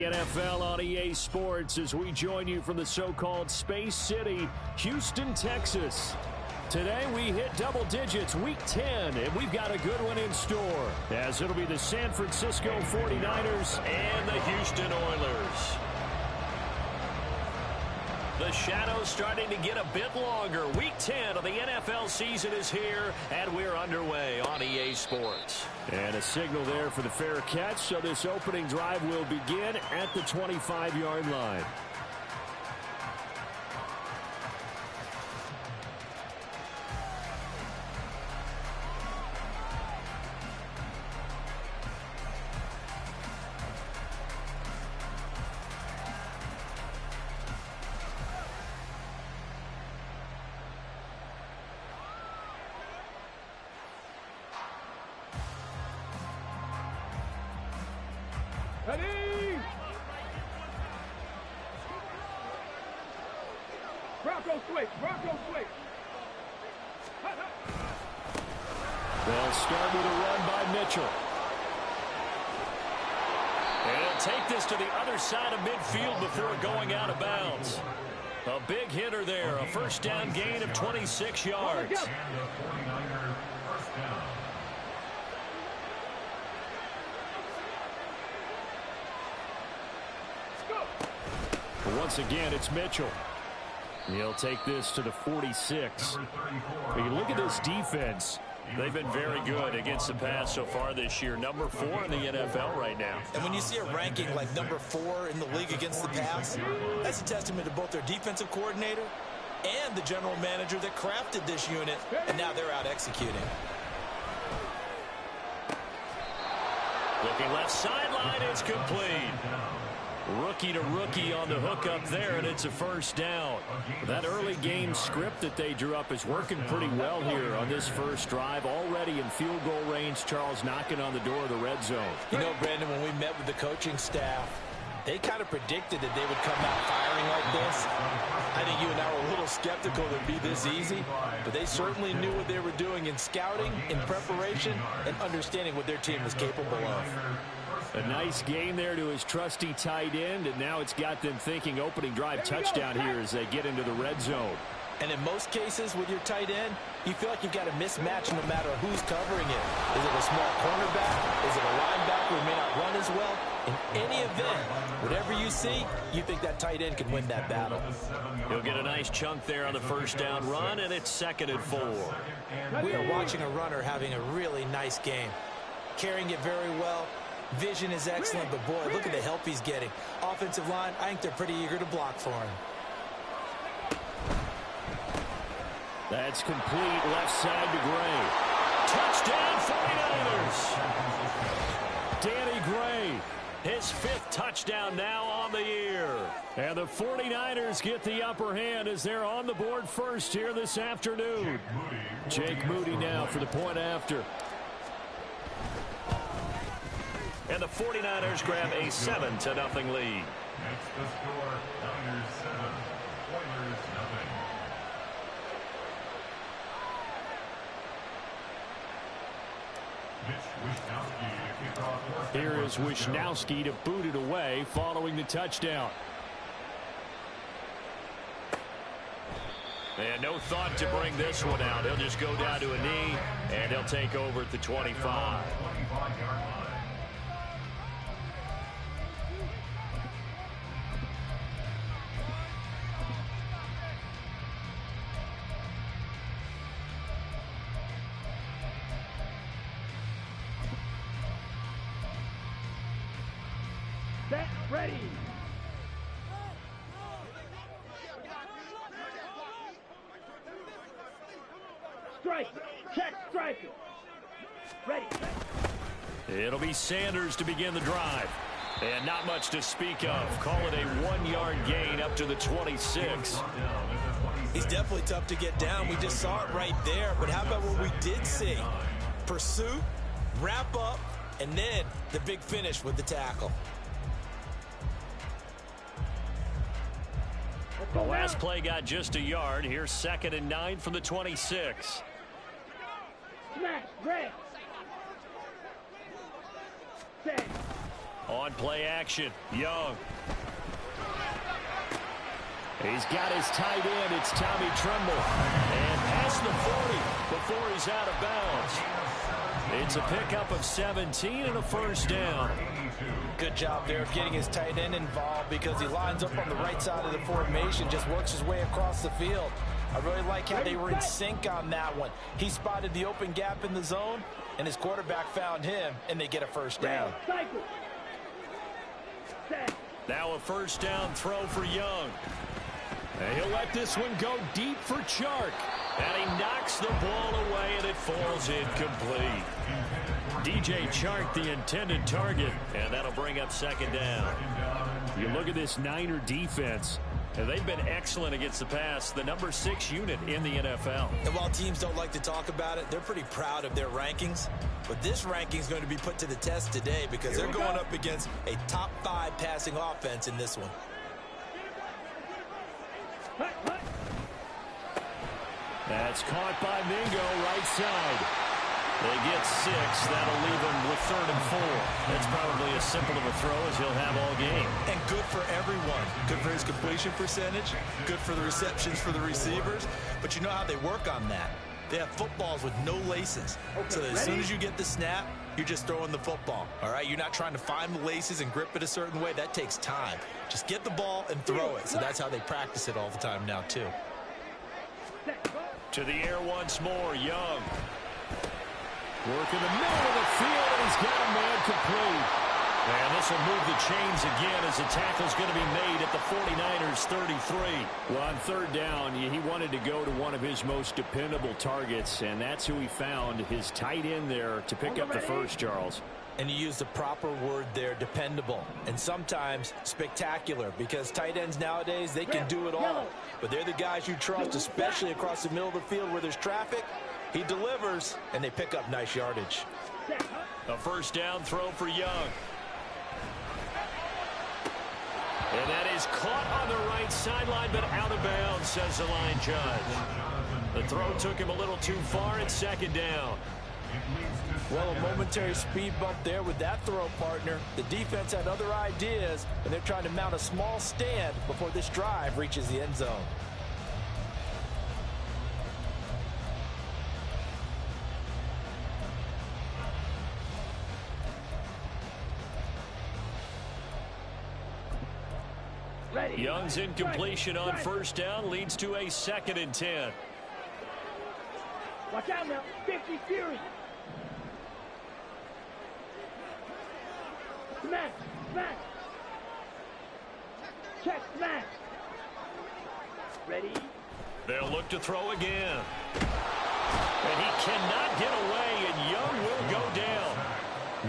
NFL on EA Sports as we join you from the so-called Space City, Houston, Texas. Today we hit double digits, week 10, and we've got a good one in store, as it'll be the San Francisco 49ers and the Houston Oilers. The shadow's starting to get a bit longer. Week 10 of the NFL season is here, and we're underway on EA Sports. And a signal there for the fair catch, so this opening drive will begin at the 25-yard line. Ready! Bronco switch, Bronco switch. They'll start with a run by Mitchell. And he'll take this to the other side of midfield before going out of bounds. A big hitter there, a first down gain of 26 yards. Once again, it's Mitchell. He'll take this to the 46. You look at this defense. They've been very good against the pass so far this year. Number 4 in the NFL right now. And when you see a ranking like number 4 in the league against the pass, that's a testament to both their defensive coordinator and the general manager that crafted this unit, and now they're out executing. Looking left sideline, it's complete. Rookie to rookie on the hook up there, and it's a first down. That early game script that they drew up is working pretty well here on this first drive. Already in field goal range, Charles knocking on the door of the red zone. You know, Brandon, when we met with the coaching staff, they kind of predicted that they would come out firing like this. I think you and I were a little skeptical that it'd be this easy, but they certainly knew what they were doing in scouting, in preparation, and understanding what their team was capable of. A nice game there to his trusty tight end, and now it's got them thinking opening drive touchdown here as they get into the red zone. And in most cases with your tight end, you feel like you've got a mismatch no matter who's covering it. Is it a small cornerback? Is it a linebacker who may not run as well? In any event, whatever you see, you think that tight end can win that battle. He'll get a nice chunk there on the first down run, and it's 2nd and 4. We are watching a runner having a really nice game. Carrying it very well. Vision is excellent, but boy, look at the help he's getting. Offensive line, I think they're pretty eager to block for him. That's complete left side to Gray. Touchdown 49ers! Danny Gray, his 5th touchdown now on the year. And the 49ers get the upper hand as they're on the board first here this afternoon. Jake Moody now for the point after. And the 49ers grab a 7-0 lead. Next to score, Niners 7, Oilers nothing. Here is Wishnowski to boot it away following the touchdown. And no thought to bring this one out. He'll just go down to a knee, and he'll take over at the 25. Set, ready. Strike, check, strike. Ready. It'll be Sanders to begin the drive. And not much to speak of. Call it a 1-yard gain up to the 26. He's definitely tough to get down. We just saw it right there. But how about what we did see? Pursuit, wrap up, and then the big finish with the tackle. The last play got just a yard. Here's 2nd and 9 from the 26. Smash, red. Set. On play action, Young. He's got his tight end. It's Tommy Tremble. And past the 40 before he's out of bounds. It's a pickup of 17 and a first down. Good job there of getting his tight end involved because he lines up on the right side of the formation, just works his way across the field. I really like how they were in sync on that one. He spotted the open gap in the zone, and his quarterback found him, and they get a first down. Now a first down throw for Young. And he'll let this one go deep for Chark. And he knocks the ball away, and it falls incomplete. DJ Chark, the intended target, and that'll bring up second down. You look at this Niner defense, and they've been excellent against the pass, the number 6 unit in the NFL. And while teams don't like to talk about it, they're pretty proud of their rankings. But this ranking is going to be put to the test today because they're going up against a top 5 passing offense in this one. That's caught by Mingo, right side. They get 6. That'll leave him with 3rd and 4. That's probably as simple of a throw as he'll have all game. And good for everyone. Good for his completion percentage. Good for the receptions for the receivers. But you know how they work on that. They have footballs with no laces. So that as soon as you get the snap, you're just throwing the football. All right? You're not trying to find the laces and grip it a certain way. That takes time. Just get the ball and throw it. So that's how they practice it all the time now, too. To the air once more, Young. Work in the middle of the field, and he's got a man complete. And this will move the chains again as the tackle's going to be made at the 49ers 33. Well, on 3rd down, he wanted to go to one of his most dependable targets, and that's who he found, his tight end there to pick up the first, Charles. And you use the proper word there, dependable, and sometimes spectacular, because tight ends nowadays, they can do it all. But they're the guys you trust, especially across the middle of the field where there's traffic. He delivers, and they pick up nice yardage. A first down throw for Young. And that is caught on the right sideline, but out of bounds, says the line judge. The throw took him a little too far. It's 2nd down. Well, a momentary speed bump there with that throw, partner. The defense had other ideas, and they're trying to mount a small stand before this drive reaches the end zone. Young's incompletion on first down leads to a 2nd and 10. Watch out now. 50 Fury. Smash. Smash. Check. Smash. Ready. They'll look to throw again. And he cannot get away, and Young will go down.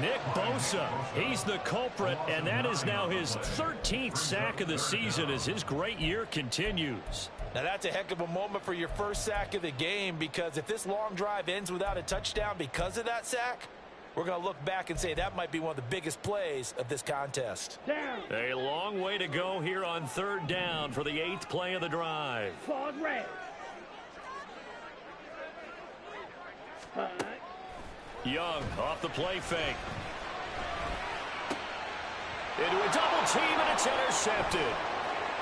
Nick Bosa, he's the culprit, and that is now his 13th sack of the season as his great year continues. Now that's a heck of a moment for your first sack of the game, because if this long drive ends without a touchdown because of that sack, we're going to look back and say that might be one of the biggest plays of this contest. Down. A long way to go here on 3rd down for the 8th play of the drive. Pause red. Young off the play fake. Into a double team, and it's intercepted.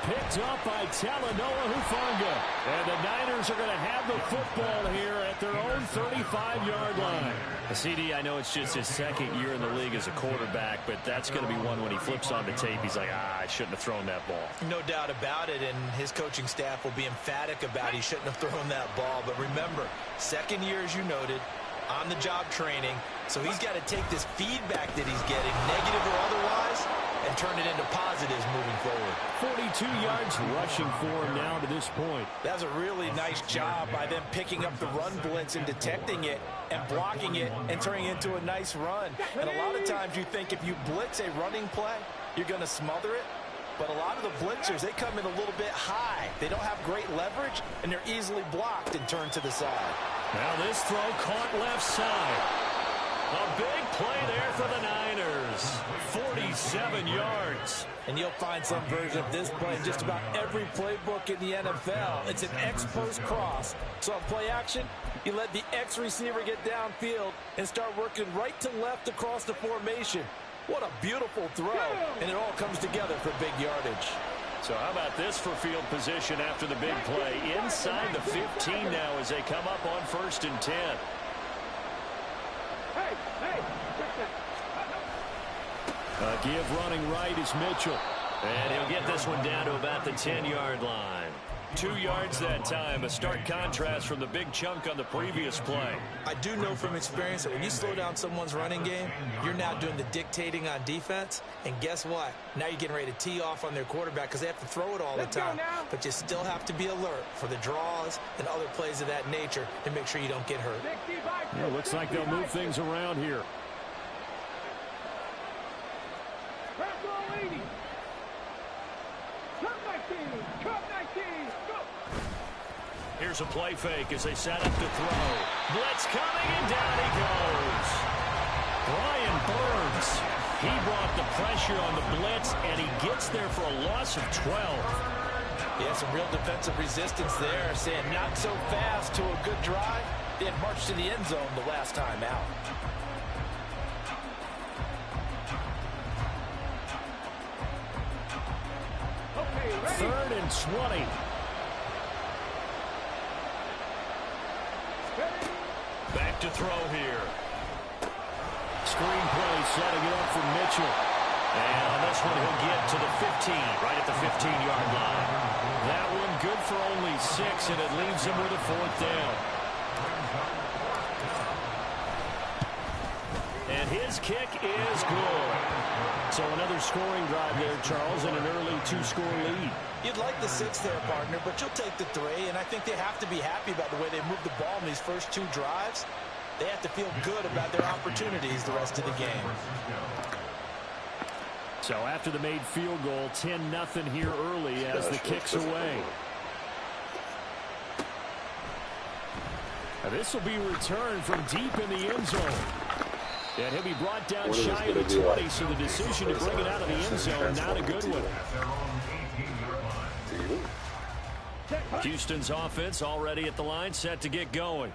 Picked up by Talanoa Hufanga. And the Niners are going to have the football here at their own 35-yard line. CD, I know it's just his 2nd year in the league as a quarterback, but that's going to be one when he flips on the tape, he's like, I shouldn't have thrown that ball. No doubt about it, and his coaching staff will be emphatic about he shouldn't have thrown that ball. But remember, 2nd year, as you noted, on-the-job training, so he's got to take this feedback that he's getting, negative or otherwise, and turn it into positives moving forward. 42 yards rushing for him now to this point. That's a really nice job by them picking up the run blitz and detecting it and blocking it and turning it into a nice run. And a lot of times you think if you blitz a running play, you're going to smother it. But a lot of the blitzers, they come in a little bit high. They don't have great leverage, and they're easily blocked and turned to the side. Now this throw caught left side. A big play there for the Niners. 47 yards. And you'll find some version of this play in just about every playbook in the NFL. It's an X-post cross. So on play action, you let the X receiver get downfield and start working right to left across the formation. What a beautiful throw, and it all comes together for big yardage. So how about this for field position after the big play? Inside the 15 now as they come up on 1st and 10. Hey, check that. A give running right is Mitchell. And he'll get this one down to about the 10-yard line. 2 yards that time, a stark contrast from the big chunk on the previous play. I do know from experience that when you slow down someone's running game, you're now doing the dictating on defense. And guess what? Now you're getting ready to tee off on their quarterback because they have to throw it all the time. But you still have to be alert for the draws and other plays of that nature to make sure you don't get hurt. Yeah, looks like they'll move things around here. Here's a play fake as they set up to throw. Blitz coming, and down he goes. Brian Burns. He brought the pressure on the blitz, and he gets there for a loss of 12. Yeah, some real defensive resistance there, saying not so fast to a good drive. They had marched to the end zone the last time out. Okay, ready? 3rd and 20. Back to throw here. Screen play setting it up for Mitchell. And on this one, he'll get to the 15, right at the 15-yard line. That one good for only 6, and it leaves him with a 4th down. And his kick is good. So another scoring drive there, Charles, and an early 2-score lead. You'd like the 6 there, partner, but you'll take the 3, and I think they have to be happy about the way they moved the ball in these first 2 drives. They have to feel good about their opportunities the rest of the game. So after the made field goal, 10-0 here early as the kick's away. Now this will be returned from deep in the end zone. And he'll be brought down shy of the 20, so the decision to bring it out of the end zone, not a good one. Houston's offense already at the line, set to get going.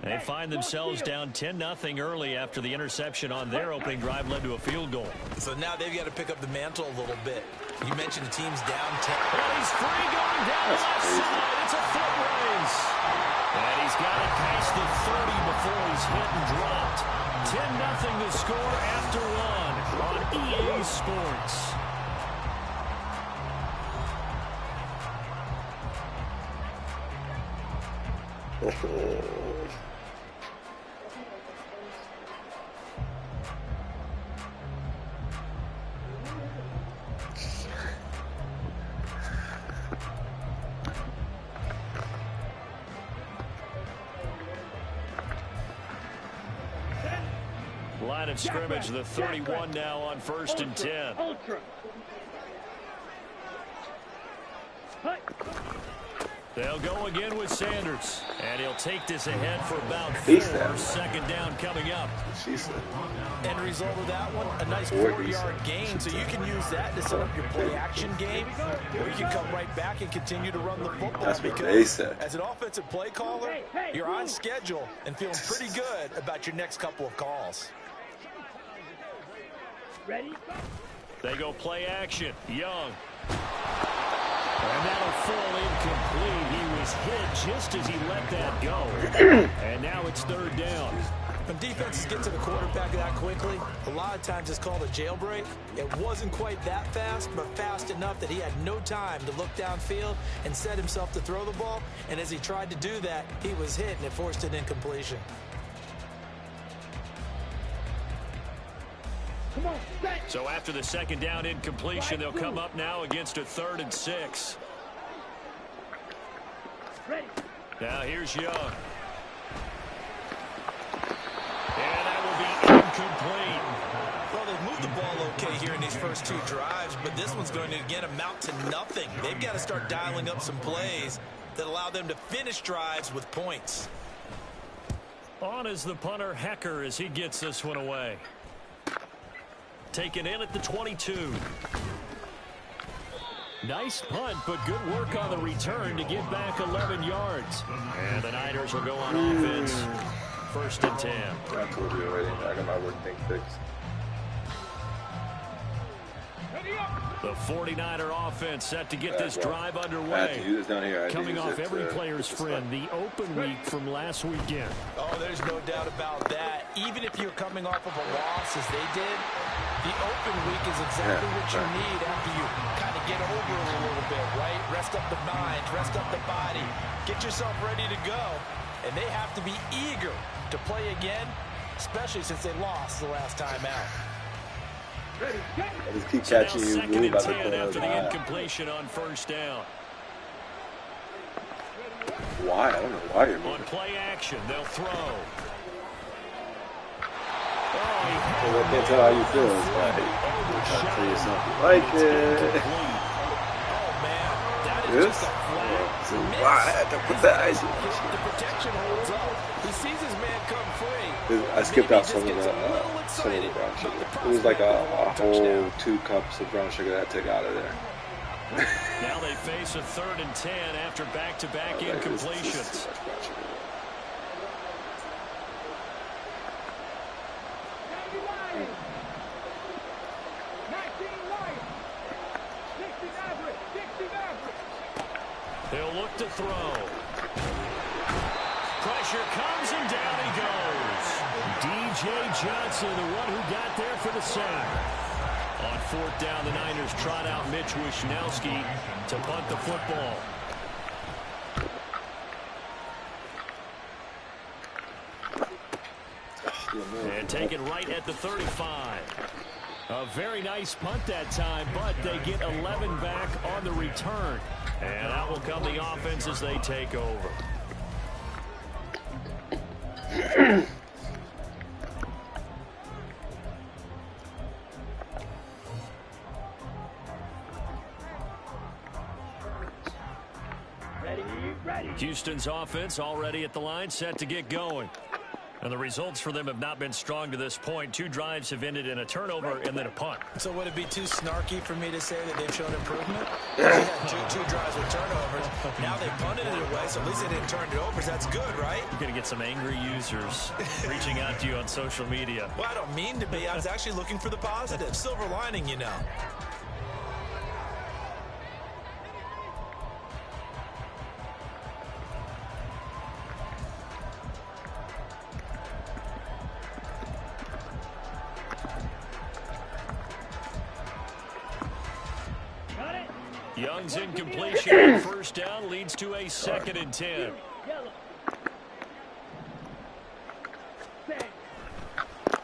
They find themselves down 10-0 early after the interception on their opening drive led to a field goal. So now they've got to pick up the mantle a little bit. You mentioned the team's down 10. And he's free going down the left side. It's a foot race. And he's got it past the 30 before he's hit and dropped. 10-0 the score after 1 on EA Sports. Line of scrimmage, the 31 now on 1st and 10. Ultra. They'll go again with Sanders, and he'll take this ahead for about 4. 2nd down coming up. End result of that one, a nice 4-yard gain, so you can use that to set up your play-action game, or you can come right back and continue to run the football. That's what they said. As an offensive play caller, you're on schedule and feeling pretty good about your next couple of calls. Ready? They go play action. Young. And that'll fall incomplete. He was hit just as he let that go. And now it's 3rd down. When defenses get to the quarterback that quickly, a lot of times it's called a jailbreak. It wasn't quite that fast, but fast enough that he had no time to look downfield and set himself to throw the ball. And as he tried to do that, he was hit, and it forced an incompletion. Come on, set. So after the 2nd down incompletion, they'll come up now against a 3rd and 6. Ready. Now here's Young. And that will be incomplete. Well, they've moved the ball okay here in these first 2 drives, but this one's going to, again, amount to nothing. They've got to start dialing up some plays that allow them to finish drives with points. On is the punter, Hecker, as he gets this one away. Taken in at the 22. Nice punt, but good work on the return to get back 11 yards. And the Niners will go on offense. 1st and 10. I told you already. I got my work thing fixed. The 49er offense set to get this drive I had to underway. use this down here. Coming off every player's friend, the open week from last weekend. Oh, there's no doubt about that. Even if you're coming off of a loss as they did, the open week is exactly what you need after you kind of get over it a little bit, right? Rest up the mind, rest up the body, get yourself ready to go. And they have to be eager to play again, especially since they lost the last time out. I just keep So now catching you. second and Move out 10 after the the incompletion on first down. Why? I don't know why you're On moving. play action, they'll throw. I can't tell how you feel. It's like, try to tell you something. Like it. Oh, man, that is Yes? just a flat So miss. why I had to put the ice in? The protection holds up. He sees his man come free. I skipped Maybe out he some of just the gets a little excited brown about sugar. the It was like a prospect of whole touchdown. 2 cups of brown sugar that I took out of there. Now they face a 3rd and 10 after back-to-back Like, this is incompletions. too much brown sugar. They'll look to throw. Pressure comes and down he goes. DJ Johnson, the one who got there for the sack. On 4th down, the Niners trot out Mitch Wishnowski to punt the football. And take it right at the 35. A very nice punt that time, but they get 11 back on the return. And out will come the offense as they take over. Houston's offense already at the line, set to get going. And the results for them have not been strong to this point. 2 drives have ended in a turnover and then a punt. So would it be too snarky for me to say that they've shown improvement? They had two drives with turnovers. Now they punted it away, so at least they didn't turn it over. So that's good, right? You're going to get some angry users reaching out to you on social media. Well, I don't mean to be. I was actually looking for the positive. Silver lining, you know. Young's incompletion on 1st down leads to a 2nd and 10.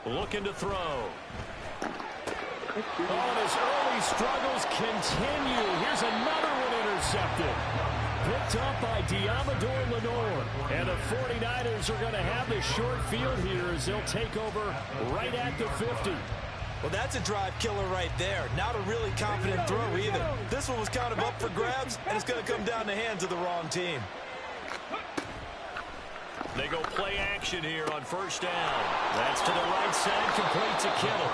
Looking to throw. Oh, and his early struggles continue. Here's another one intercepted. Picked up by Diamador Lenore. And the 49ers are going to have the short field here as they'll take over right at the 50. Well, that's a drive killer right there. Not a really confident throw either. This one was kind of up for grabs, and it's going to come down the hands of the wrong team. They go play action here on 1st down. That's to the right side, complete to Kittle.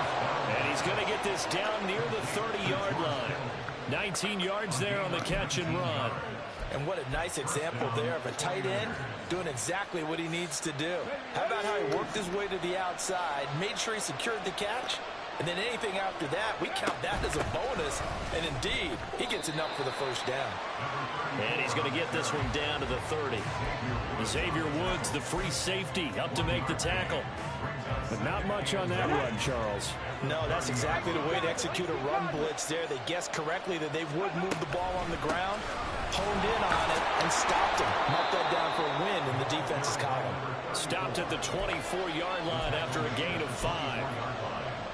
And he's going to get this down near the 30-yard line. 19 yards there on the catch and run. And what a nice example there of a tight end doing exactly what he needs to do. How about how he worked his way to the outside, made sure he secured the catch, and then anything after that, we count that as a bonus. And indeed, he gets enough for the 1st down. And he's going to get this one down to the 30. Xavier Woods, the free safety, up to make the tackle. But not much on that run, Charles. No, that's exactly the way to execute a run blitz there. They guessed correctly that they would move the ball on the ground, honed in on it, and stopped him. Marked that down for a win in the defense's column. Stopped at the 24-yard line after a gain of 5.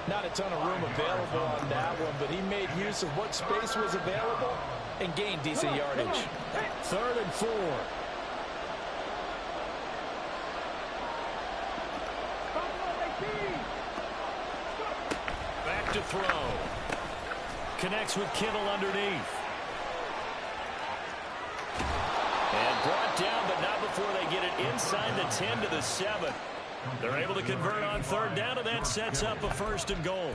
Not a ton of room available on that one, but he made use of what space was available and gained decent yardage. 3rd and 4. Back to throw. Connects with Kittle underneath. And brought down, but not before they get it inside the 10 to the 7. They're able to convert on 3rd down, and that sets up a 1st and goal.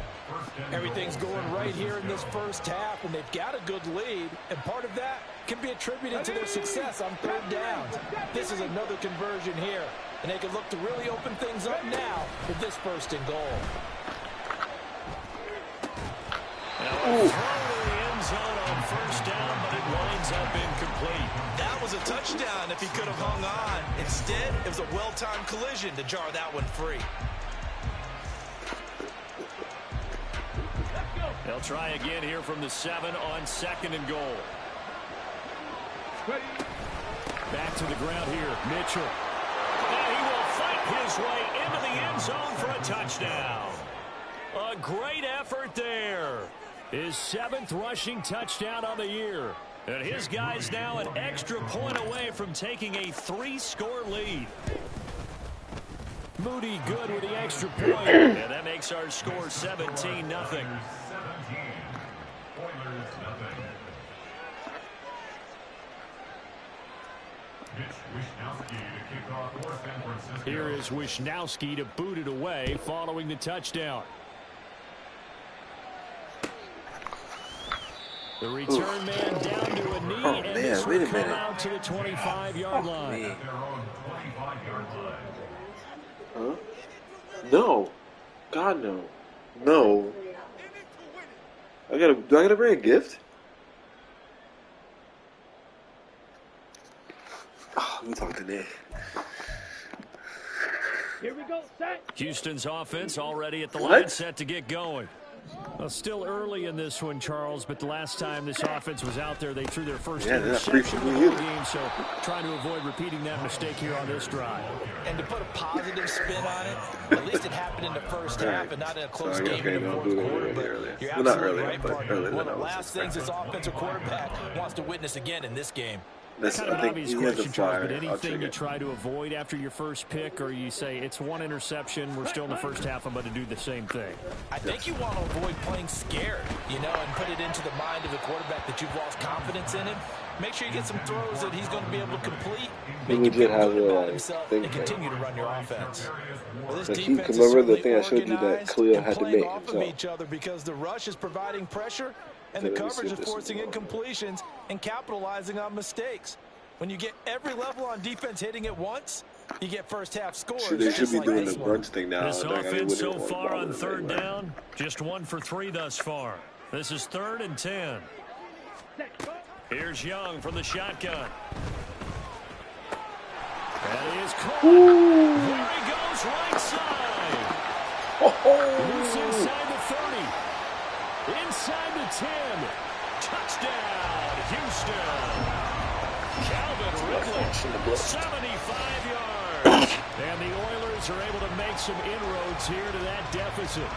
Everything's going right here in this first half, and they've got a good lead, and part of that can be attributed to their success on 3rd down. This is another conversion here, and they can look to really open things up now with this 1st and goal. Now, throw to the end on first down, but it winds up incomplete. That was a touchdown if he could have hung on. Instead, it was a well-timed collision to jar that one free. They'll try again here from the 7 on 2nd and goal. Back to the ground here, Mitchell. And he will fight his way into the end zone for a touchdown. A great effort there. His 7th rushing touchdown on the year. And his guy's now an extra point away from taking a 3-score lead. Moody good with the extra point. And that makes our score 17-0. Here is Wisnowski to boot it away following the touchdown. The return man down to a knee, and this will come out to the 25-yard line. Huh? No. God, no. No. Do I gotta bring a gift? Oh, let me talk to Nick. Here we go, set. Houston's offense already at the line set to get going. Well, still early in this one, Charles, but the last time this offense was out there, they threw their first interception of the whole game, so trying to avoid repeating that mistake here on this drive. And to put a positive spin on it, at least it happened in the first half and not in a close game in the fourth quarter. But you're absolutely right, partner. One of the last things this offensive quarterback wants to witness again in this game. That's kind of an obvious question, Charles, but anything you try to avoid after your first pick, or you say it's one interception, we're still in the first half, I'm going to do the same thing? I think you want to avoid playing scared, and put it into the mind of the quarterback that you've lost confidence in him. Make sure you get some throws that he's going to be able to complete, make him feel good about himself, and continue to run your offense. Well, this defense is remember the thing I showed you that Khalil had to make off of each other because the rush is providing pressure, and the coverage is forcing incompletions and capitalizing on mistakes. When you get every level on defense hitting at once, you get first half scores. They should be doing the brunch thing now. This offense so far on 3rd down, just 1 for 3 thus far. This is 3rd and 10. Here's Young from the shotgun. That is caught. There he goes, right side. Loose inside the 30. Inside the 10. Touchdown, Houston. Calvin Ridley, 75 yards. And the Oilers are able to make some inroads here to that deficit.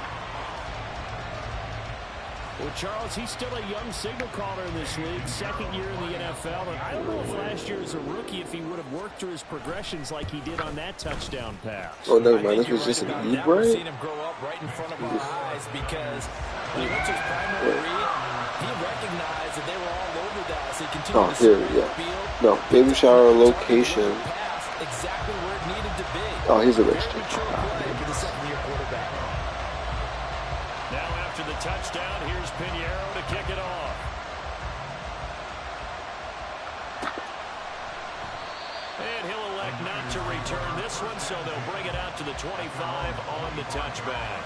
Well, Charles, he's still a young signal caller in this league, 2nd year in the NFL. And I don't know if last year as a rookie, if he would have worked through his progressions like he did on that touchdown pass. Oh, never mind. This was just an E, right? We've seen him grow up right in front of our eyes because when he went to his primary read, he recognized that they were all over that. So he continued to here, yeah. No, baby shower location. Exactly where it needed to be. Oh, he's a registered. Now after the touchdown, here's Pinheiro to kick it off. And he'll elect not to return this one, so they'll bring it out to the 25 on the touchback.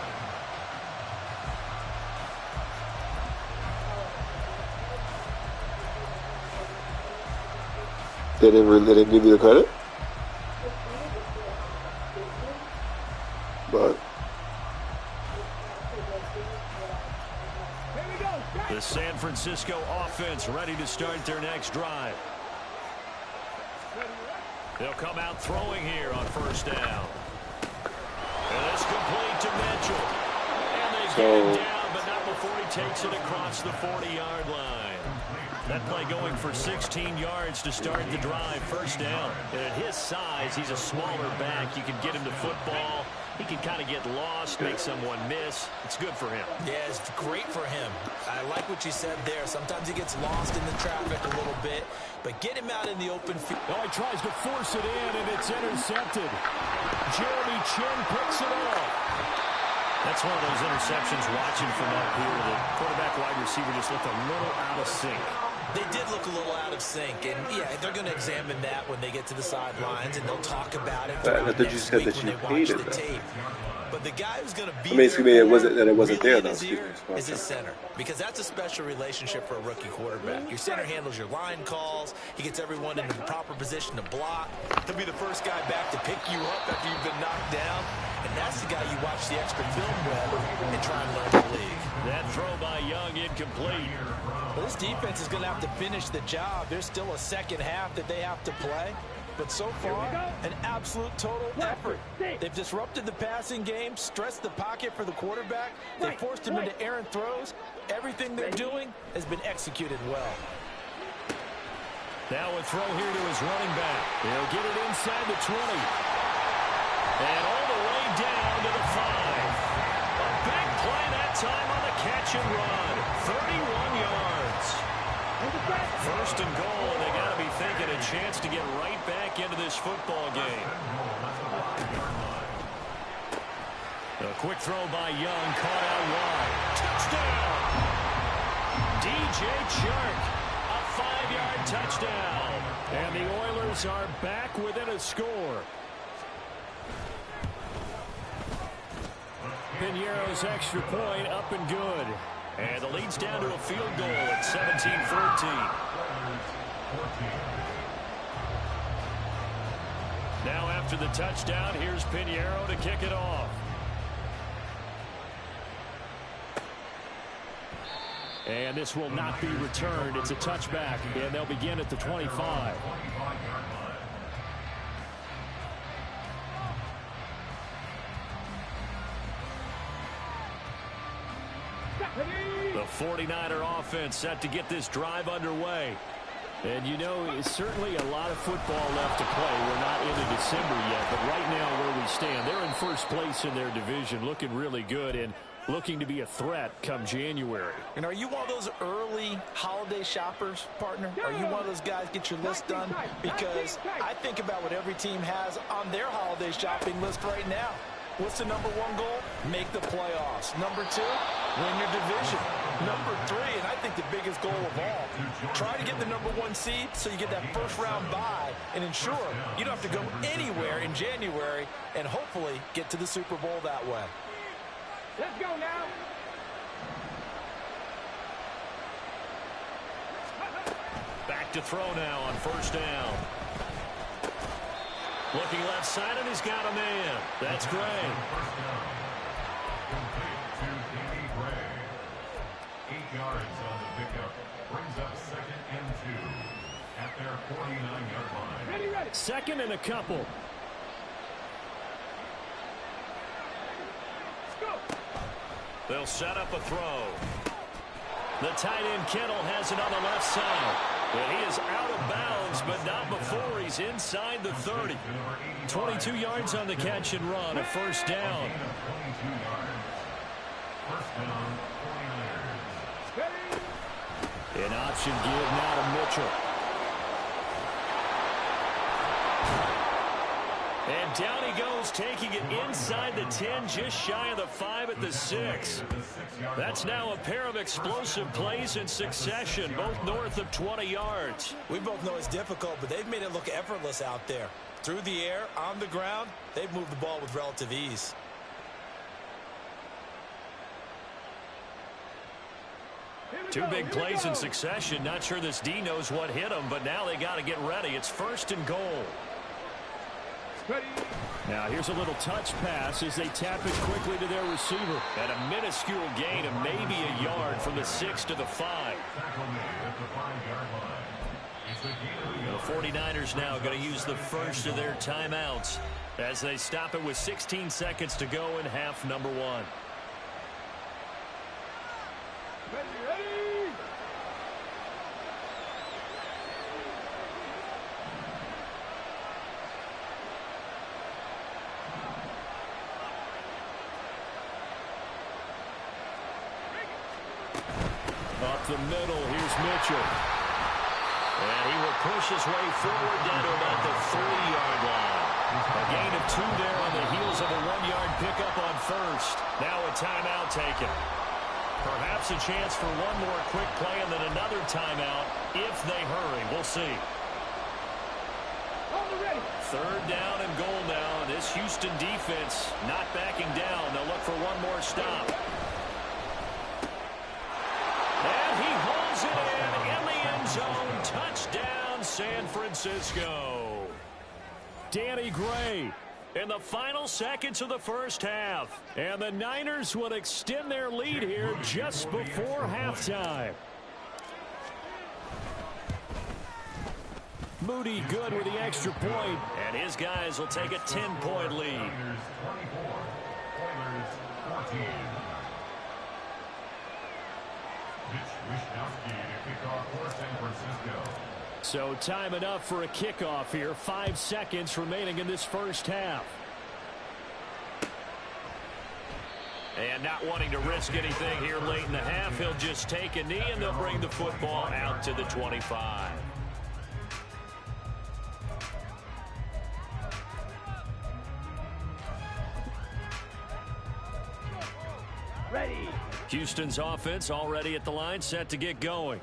They didn't give you the credit? But the San Francisco offense ready to start their next drive. They'll come out throwing here on 1st down. And it's complete to Mitchell. And they get him down, but not before he takes it across the 40-yard line. That play going for 16 yards to start the drive. 1st down. And at his size, he's a smaller back. You can get him to football. He can kind of get lost, make someone miss. It's good for him. Yeah, it's great for him. I like what you said there. Sometimes he gets lost in the traffic a little bit, but get him out in the open field. Oh, he tries to force it in, and it's intercepted. Jeremy Chin picks it up. That's one of those interceptions watching from up here. The quarterback wide receiver just looked a little out of sync. They did look a little out of sync, and yeah, they're going to examine that when they get to the sidelines, and they'll talk about it throughout next week when they watch the tape. But the guy who's going to be it wasn't there though. Is his center, because that's a special relationship for a rookie quarterback. Your center handles your line calls. He gets everyone into the proper position to block. He'll be the first guy back to pick you up after you've been knocked down. And that's the guy you watch the extra film with and try and learn the league. That throw by Young incomplete. Well, this defense is going to have to finish the job. There's still a second half that they have to play. But so far, an absolute total effort. They've disrupted the passing game, stressed the pocket for the quarterback. They forced him into errant throws. Everything they're doing has been executed well. Now a throw here to his running back. He'll get it inside the 20. And all the way down to the 5. A big play that time on the catch and run. 31 yards. First and goal, and they got to be thinking a chance to get right back into this football game. A quick throw by Young, caught out wide. Touchdown! DJ Chark, a 5-yard touchdown. And the Oilers are back within a score. Piñeiro's extra point up and good. And the lead's down to a field goal at 17-14. Now after the touchdown, here's Piñeiro to kick it off. And this will not be returned. It's a touchback, and they'll begin at the 25. The 49er offense set to get this drive underway. And you know, certainly a lot of football left to play. We're not into December yet, but right now where we stand, they're in first place in their division, looking really good and looking to be a threat come January. And are you one of those early holiday shoppers, partner? Are you one of those guys get your list done? Because I think about what every team has on their holiday shopping list right now. What's the number 1 goal? Make the playoffs. Number 2, win your division. Number 3, and I think the biggest goal of all, try to get the number 1 seed so you get that first round bye and ensure you don't have to go anywhere in January and hopefully get to the Super Bowl that way. Let's go now. Back to throw now on first down. Looking left side, and he's got a man. That's Gray. First down. Complete to Danny Gray. 8 yards on the pickup. Brings up 2nd and 2 at their 49-yard line. Ready, ready. Second and a couple. Let's go. They'll set up a throw. The tight end Kittle has it on the left side. And he is out of bounds, but not before he's inside the 30. 22 yards on the catch and run, a first down. An option give now to Mitchell. And down he goes, taking it inside the 10, just shy of the 5 at the 6. That's now a pair of explosive plays in succession, both north of 20 yards. We both know it's difficult, but they've made it look effortless out there. Through the air, on the ground, they've moved the ball with relative ease. Two big plays in succession. Not sure this D knows what hit him, but now they got to get ready. It's first and goal. Now here's a little touch pass as they tap it quickly to their receiver. And a minuscule gain of maybe a yard from the 6 to the 5. The 49ers now going to use the first of their timeouts as they stop it with 16 seconds to go in half number 1. Up the middle, here's Mitchell. And he will push his way forward down to about the 3-yard line. A gain of 2 there on the heels of a 1-yard pickup on first. Now a timeout taken. Perhaps a chance for one more quick play and then another timeout if they hurry. We'll see. Third down and goal now. This Houston defense not backing down. They'll look for one more stop. And he holds it in the end zone. Touchdown, San Francisco. Danny Gray in the final seconds of the first half. And the Niners will extend their lead here just before halftime. Moody good with the extra point. And his guys will take a 10-point lead. 24, Oilers 14. Mitch Wishnowsky to kick off for San Francisco. So time enough for a kickoff here. 5 seconds remaining in this first half. And not wanting to risk anything here late in the half, he'll just take a knee and they'll bring the football out to the 25. Ready. Houston's offense already at the line, set to get going.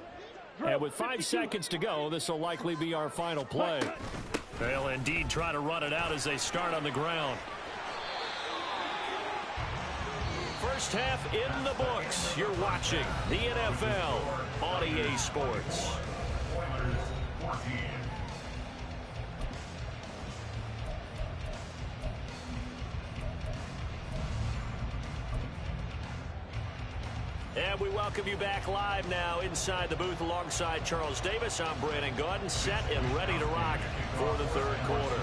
And with 5 seconds to go, this will likely be our final play. They'll indeed try to run it out as they start on the ground. First half in the books. You're watching the NFL on EA Sports. Oilers 14. And we welcome you back live now inside the booth alongside Charles Davis. I'm Brandon Gordon, set and ready to rock for the third quarter.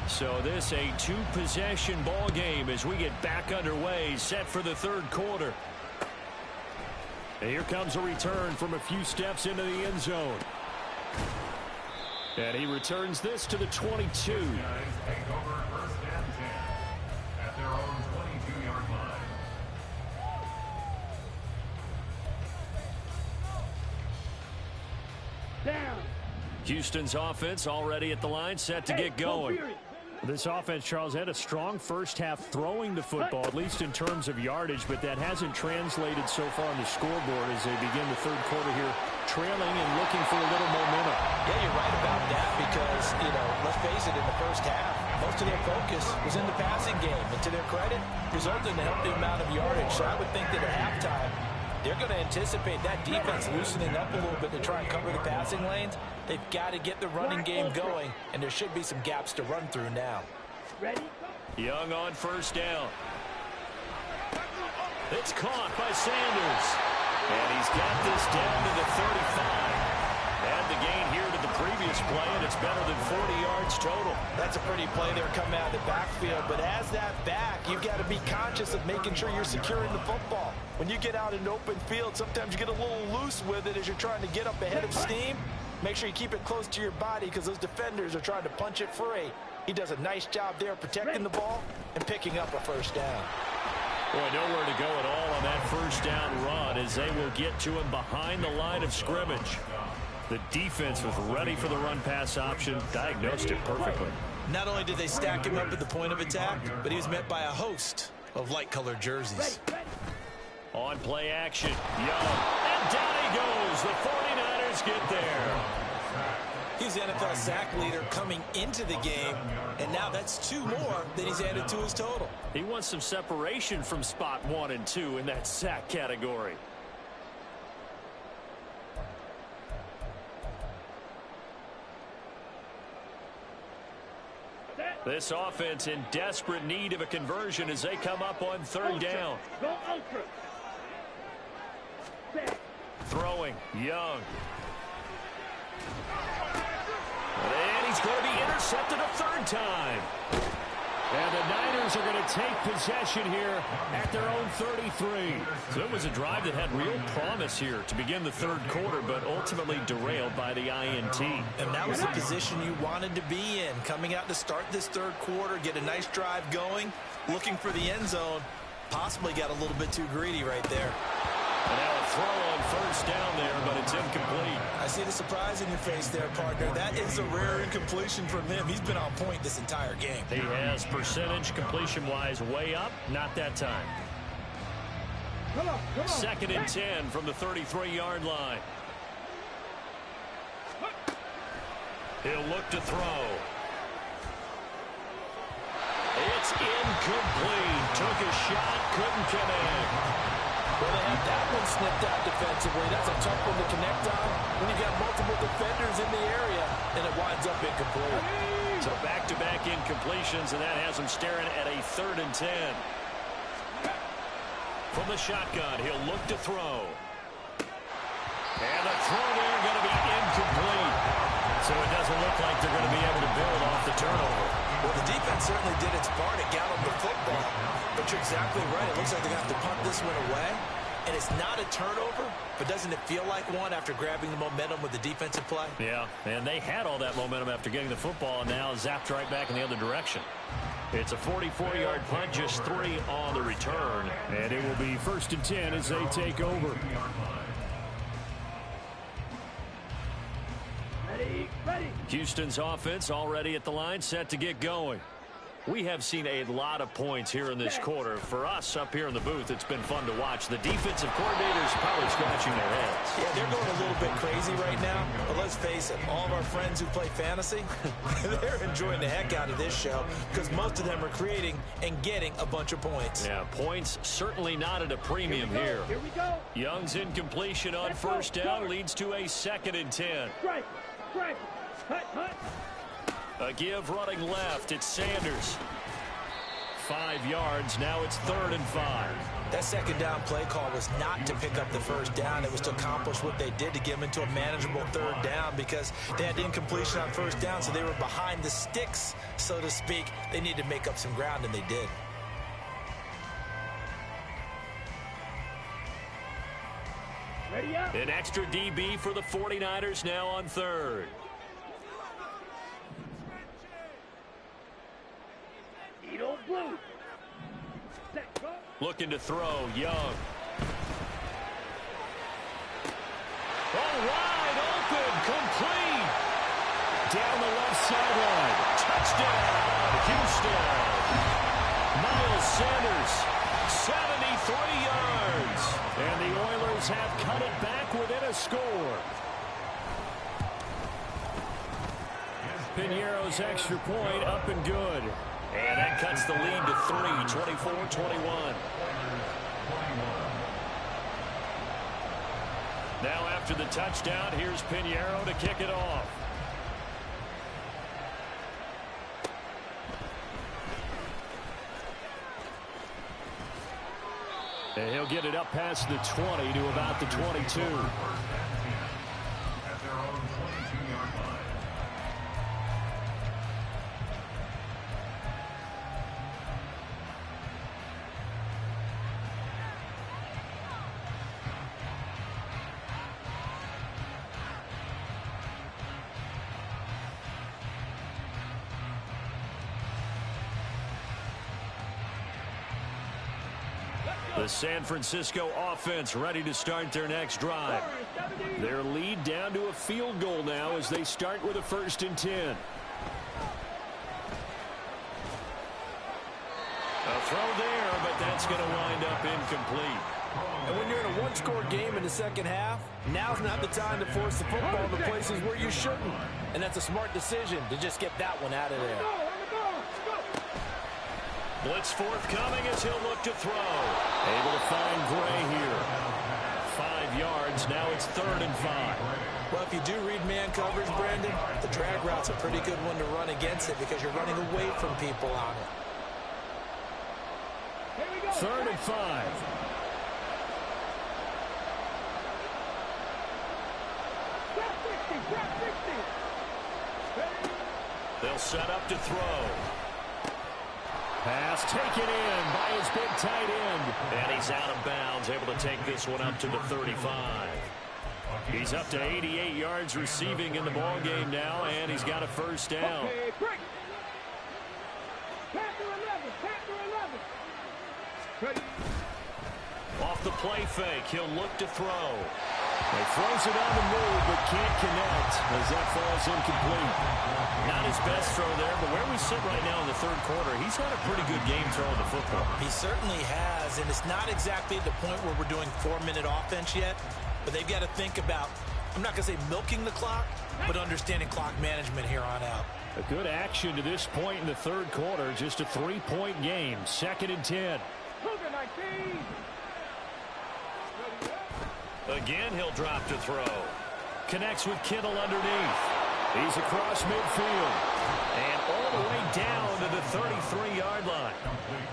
So this a two-possession ball game as we get back underway, set for the third quarter. And here comes a return from a few steps into the end zone. And he returns this to the 22. Guys take over first and 10 at their own 22-yard line. Down. Houston's offense already at the line, set to get going. This offense, Charles, had a strong first half throwing the football, at least in terms of yardage, but that hasn't translated so far on the scoreboard as they begin the third quarter here, trailing and looking for a little momentum. Yeah, you're right about that because, let's face it, in the first half, most of their focus was in the passing game. And to their credit, resulted in a healthy amount of yardage. So I would think that at halftime, they're going to anticipate that defense loosening up a little bit to try and cover the passing lanes. They've got to get the running game going, and there should be some gaps to run through now. Ready? Young on first down. It's caught by Sanders. And he's got this down to the 35. And the gain here to the previous play, and it's better than 40 yards total. That's a pretty play there coming out of the backfield. But as that back, you've got to be conscious of making sure you're securing the football. When you get out in open field, sometimes you get a little loose with it as you're trying to get up ahead of steam. Make sure you keep it close to your body because those defenders are trying to punch it free. He does a nice job there protecting the ball and picking up a first down. Boy, nowhere to go at all on that first down run as they will get to him behind the line of scrimmage. The defense was ready for the run-pass option, diagnosed it perfectly. Not only did they stack him up at the point of attack, but he was met by a host of light-colored jerseys. On play action, Young, and down he goes. The 49ers get there. He's the NFL sack leader coming into the game, and now that's 2 more that he's added to his total. He wants some separation from spot 1 and 2 in that sack category. This offense in desperate need of a conversion as they come up on third down. Go ultra. Throwing, Young. And he's going to be intercepted a third time. And the Niners are going to take possession here at their own 33. So it was a drive that had real promise here to begin the third quarter, but ultimately derailed by the INT. And that was the position you wanted to be in. Coming out to start this third quarter, get a nice drive going, looking for the end zone. Possibly got a little bit too greedy right there. And now a throw on first down there, but it's incomplete. I see the surprise in your face there, partner. That is a rare incompletion from him. He's been on point this entire game. He has percentage completion-wise way up. Not that time. Come on. 2nd and 10 from the 33-yard line. He'll look to throw. It's incomplete. Took a shot, couldn't connect. Well, they had that one snipped out defensively. That's a tough one to connect on when you got multiple defenders in the area, and it winds up incomplete. So back-to-back incompletions, and that has him staring at a 3rd and 10. From the shotgun, he'll look to throw. And the throw there going to be incomplete. So it doesn't look like they're going to be able to build off the turnover. Well, the defense certainly did its part to gallop the football. But you're exactly right. It looks like they're going to have to punt this one away. And it's not a turnover, but doesn't it feel like one after grabbing the momentum with the defensive play? Yeah, and they had all that momentum after getting the football, and now zapped right back in the other direction. It's a 44-yard punt, just 3 on the return. And it will be 1st and 10 as they take over. Ready. Houston's offense already at the line, set to get going. We have seen a lot of points here in this quarter. For us up here in the booth, it's been fun to watch. The defensive coordinators probably scratching their heads. Yeah, they're going a little bit crazy right now. But let's face it, all of our friends who play fantasy, they're enjoying the heck out of this show because most of them are creating and getting a bunch of points. Yeah, points certainly not at a premium here. Here we go. Young's incompletion on first down leads to a 2nd and 10. Strike. Hut. A give running left. It's Sanders. 5 yards. Now it's 3rd and 5. That second down play call was not to pick up the first down. It was to accomplish what they did to get them into a manageable 3rd down because they had incompletion on first down, so they were behind the sticks, so to speak. They needed to make up some ground, and they did. Ready up. An extra DB for the 49ers now on 3rd. Edo blue. Set, go. Looking to throw, Young. Oh, wide open, complete. Down the left sideline. Touchdown, Houston. Miles Sanders, 73 yards. And the Oilers have cut it back within a score. Piñeiro's extra point up and good. And that cuts the lead to 3, 24-21. Now after the touchdown, here's Piñeiro to kick it off. And he'll get it up past the 20 to about the 22. At their own 22-yard line. The San Francisco offense ready to start their next drive. Their lead down to a field goal now as they start with a 1st and 10. A throw there, but that's going to wind up incomplete. And when you're in a one-score game in the second half, now's not the time to force the football in the places where you shouldn't. And that's a smart decision to just get that one out of there. Blitz forthcoming as he'll look to throw. Able to find Gray here. 5 yards. Now it's 3rd and 5. Well, if you do read man coverage, Brandon, the drag route's a pretty good one to run against it because you're running away from people on it. 3rd and 5. They'll set up to throw. Pass taken in by his big tight end. And he's out of bounds, able to take this one up to the 35. He's up to 88 yards receiving in the ball game now, and he's got a first down. Panther 11. Off the play fake. He'll look to throw. He throws it on the move, but can't connect as that falls incomplete. Not his best throw there, but where we sit right now in the third quarter, he's had a pretty good game throwing the football. He certainly has, and it's not exactly the point where we're doing 4-minute offense yet, but they've got to think about, I'm not going to say milking the clock, but understanding clock management here on out. A good action to this point in the third quarter. Just a 3-point game. 2nd and 10. Again, he'll drop to throw. Connects with Kittle underneath. He's across midfield. And all the way down to the 33-yard line.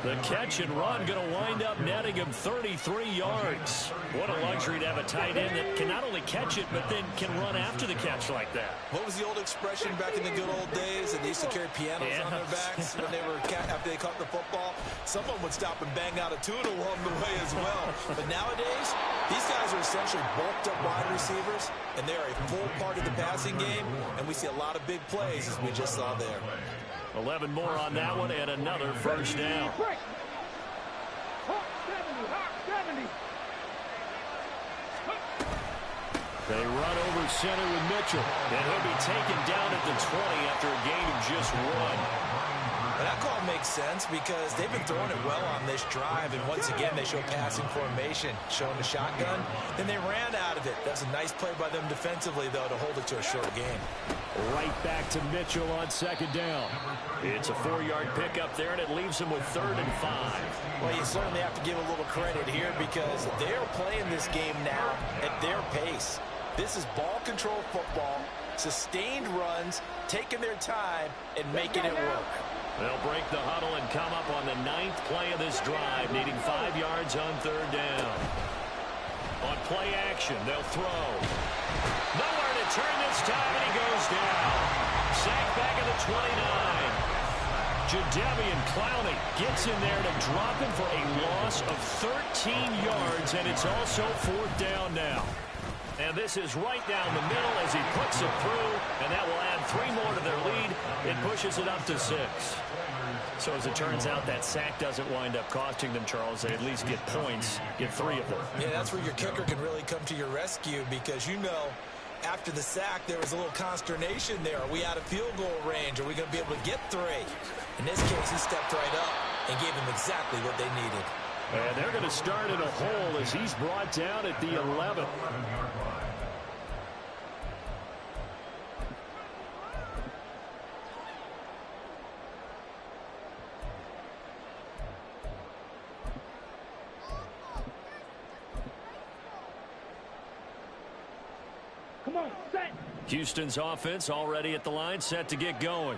The catch and run going to wind up netting him 33 yards. What a luxury to have a tight end that can not only catch it, but then can run after the catch like that. What was the old expression back in the good old days? And they used to carry pianos on their backs when they were after they caught the football. Someone would stop and bang out a tune along the way as well. But nowadays, these guys are essentially bulked up wide receivers, and they are a full part of the passing game, and we see a lot of big plays as we just saw there. 11 more on that one and another first down. They run over center with Mitchell, and he'll be taken down at the 20 after a gain of just 1. Well, that call makes sense because they've been throwing it well on this drive, and once again they show passing formation, showing the shotgun. Then they ran out of it. That's a nice play by them defensively, though, to hold it to a short game. Right back to Mitchell on 2nd down. It's a 4-yard pickup there, and it leaves him with 3rd and 5. Well, you certainly have to give a little credit here because they're playing this game now at their pace. This is ball control football, sustained runs, taking their time, and making it work. They'll break the huddle and come up on the 9th play of this drive, needing 5 yards on 3rd down. On play action, they'll throw. Nowhere to turn this time, and he goes down. Sacked back at the 29. Jadeveon Clowney gets in there to drop him for a loss of 13 yards, and it's also 4th down now. And this is right down the middle as he puts it through, and that will add 3 more to their lead. It pushes it up to 6. So as it turns out, that sack doesn't wind up costing them, Charles. They at least get points, get 3 of them. Yeah, that's where your kicker can really come to your rescue because, you know, after the sack, there was a little consternation there. Are we out of field goal range? Are we going to be able to get 3? In this case, he stepped right up and gave them exactly what they needed. And they're going to start in a hole as he's brought down at the 11. Come on, set. Houston's offense already at the line, set to get going.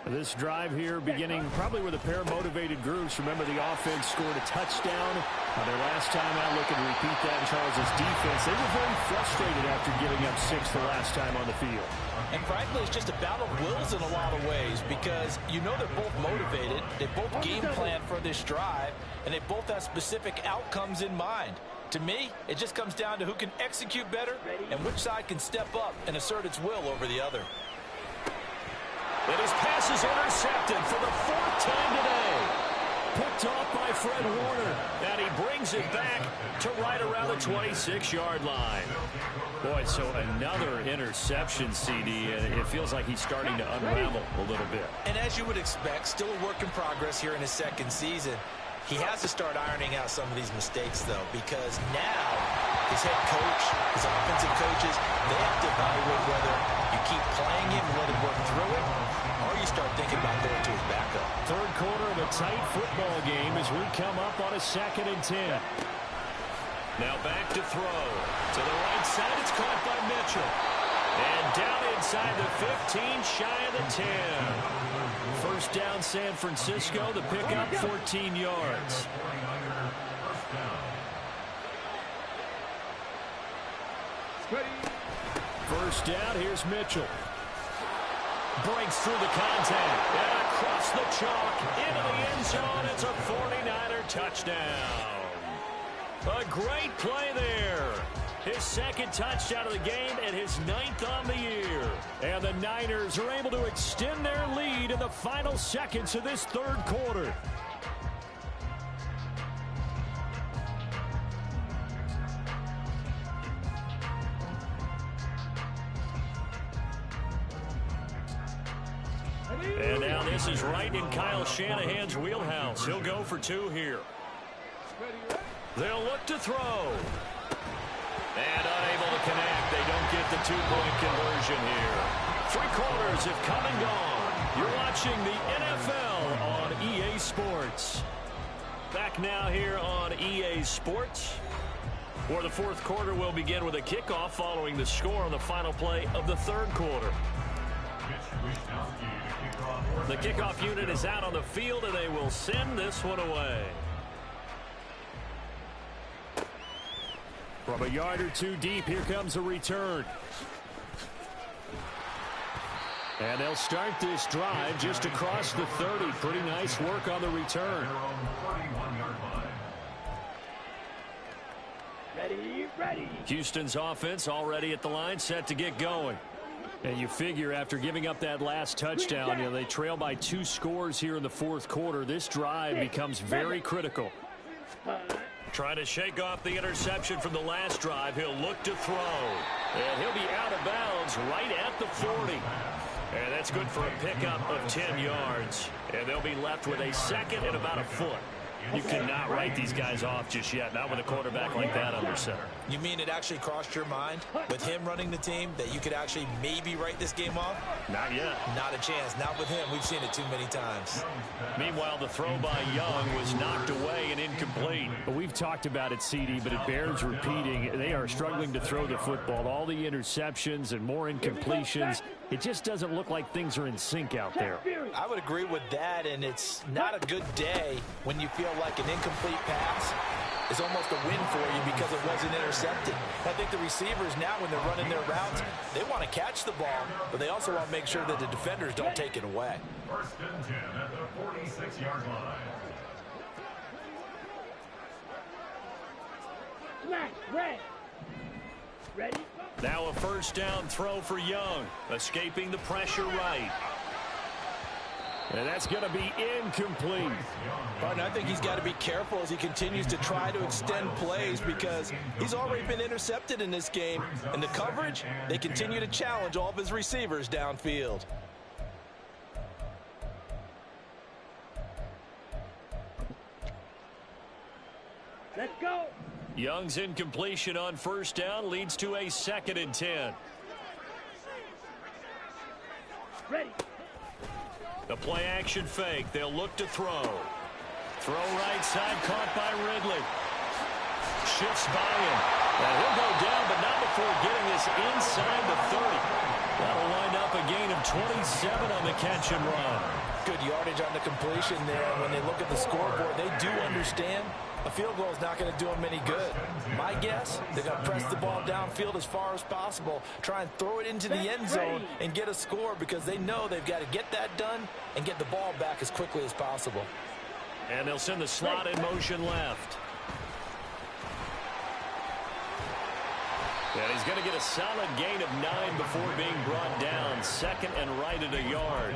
This drive here beginning probably with a pair of motivated groups. Remember, the offense scored a touchdown on their last time out. Looking to repeat that in Charles's defense. They were very frustrated after giving up 6 the last time on the field. And frankly, it's just a battle of wills in a lot of ways because you know they're both motivated. They both game plan for this drive, and they both have specific outcomes in mind. To me, it just comes down to who can execute better and which side can step up and assert its will over the other. And his pass is intercepted for the 4th time today. Picked off by Fred Warner. And he brings it back to right around the 26-yard line. Boy, so another interception, CD, and it feels like he's starting to unravel a little bit. And as you would expect, still a work in progress here in his 2nd season. He has to start ironing out some of these mistakes, though, because now his head coach, his offensive coaches, they have to evaluate whether you keep playing him and let him work through it, or you start thinking about going to his backup. Third quarter of a tight football game as we come up on a 2nd and 10. Now back to throw. To the right side, it's caught by Mitchell. And down inside the 15, shy of the 10. First down, San Francisco. The pickup, 14 yards. First down, here's Mitchell. Breaks through the contact. And across the chalk, into the end zone. It's a 49er touchdown. A great play there. His 2nd touchdown of the game and his 9th on the year. And the Niners are able to extend their lead in the final seconds of this 3rd quarter. And now this is right in Kyle Shanahan's wheelhouse. He'll go for 2 here. They'll look to throw. And unable to connect. They don't get the 2-point conversion here. 3 quarters have come and gone. You're watching the NFL on EA Sports. Back now here on EA Sports. For the 4th quarter, we'll begin with a kickoff following the score on the final play of the 3rd quarter. The kickoff unit is out on the field, and they will send this one away. From a yard or 2 deep, here comes a return. And they'll start this drive just across the 30. Pretty nice work on the return. Ready. Houston's offense already at the line, set to get going. And you figure after giving up that last touchdown, they trail by 2 scores here in the 4th quarter. This drive becomes very critical. Trying to shake off the interception from the last drive. He'll look to throw. And he'll be out of bounds right at the 40. And that's good for a pickup of 10 yards. And they'll be left with a 2nd and about a foot. You cannot write these guys off just yet, not with a quarterback like that under center. You mean it actually crossed your mind with him running the team that you could actually maybe write this game off? Not yet. Not a chance. Not with him. We've seen it too many times. Meanwhile, the throw by Young was knocked away and incomplete. We've talked about it, CD, but it bears repeating. They are struggling to throw the football. All the interceptions and more incompletions. It just doesn't look like things are in sync out there. I would agree with that, and it's not a good day when you feel like an incomplete pass is almost a win for you because it wasn't intercepted. I think the receivers now, when they're running their routes, they want to catch the ball, but they also want to make sure that the defenders don't take it away. 1st and 10 at the 46-yard line. Smash, ready. Now a 1st down throw for Young, escaping the pressure right. And that's going to be incomplete. Partner, I think he's got to be careful as he continues to try to extend plays because he's already been intercepted in this game. And the coverage, they continue to challenge all of his receivers downfield. Let's go. Young's incompletion on 1st down leads to a 2nd and 10. Ready. The play action fake. They'll look to throw. Throw right side, caught by Ridley. Shifts by him. And he'll go down, but not before getting this inside the 30. That'll wind up a gain of 27 on the catch and run. Good yardage on the completion there. When they look at the scoreboard, they do understand a field goal is not going to do them any good. My guess, they're going to press the ball downfield as far as possible, try and throw it into the end zone and get a score because they know they've got to get that done and get the ball back as quickly as possible. And they'll send the slot in motion left. And he's going to get a solid gain of 9 before being brought down. 2nd and right at a yard.